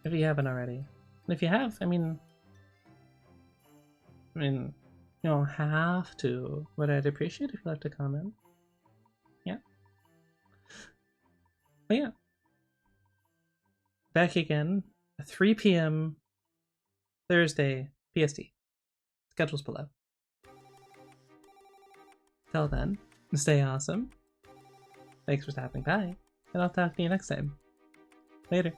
if you haven't already. And if you have, I mean, you don't have to, but I'd appreciate if you'd like to comment. Yeah. But yeah, back again at 3 p.m. Thursday PST. Schedules below. Till then, stay awesome. Thanks for stopping by, and I'll talk to you next time. Later.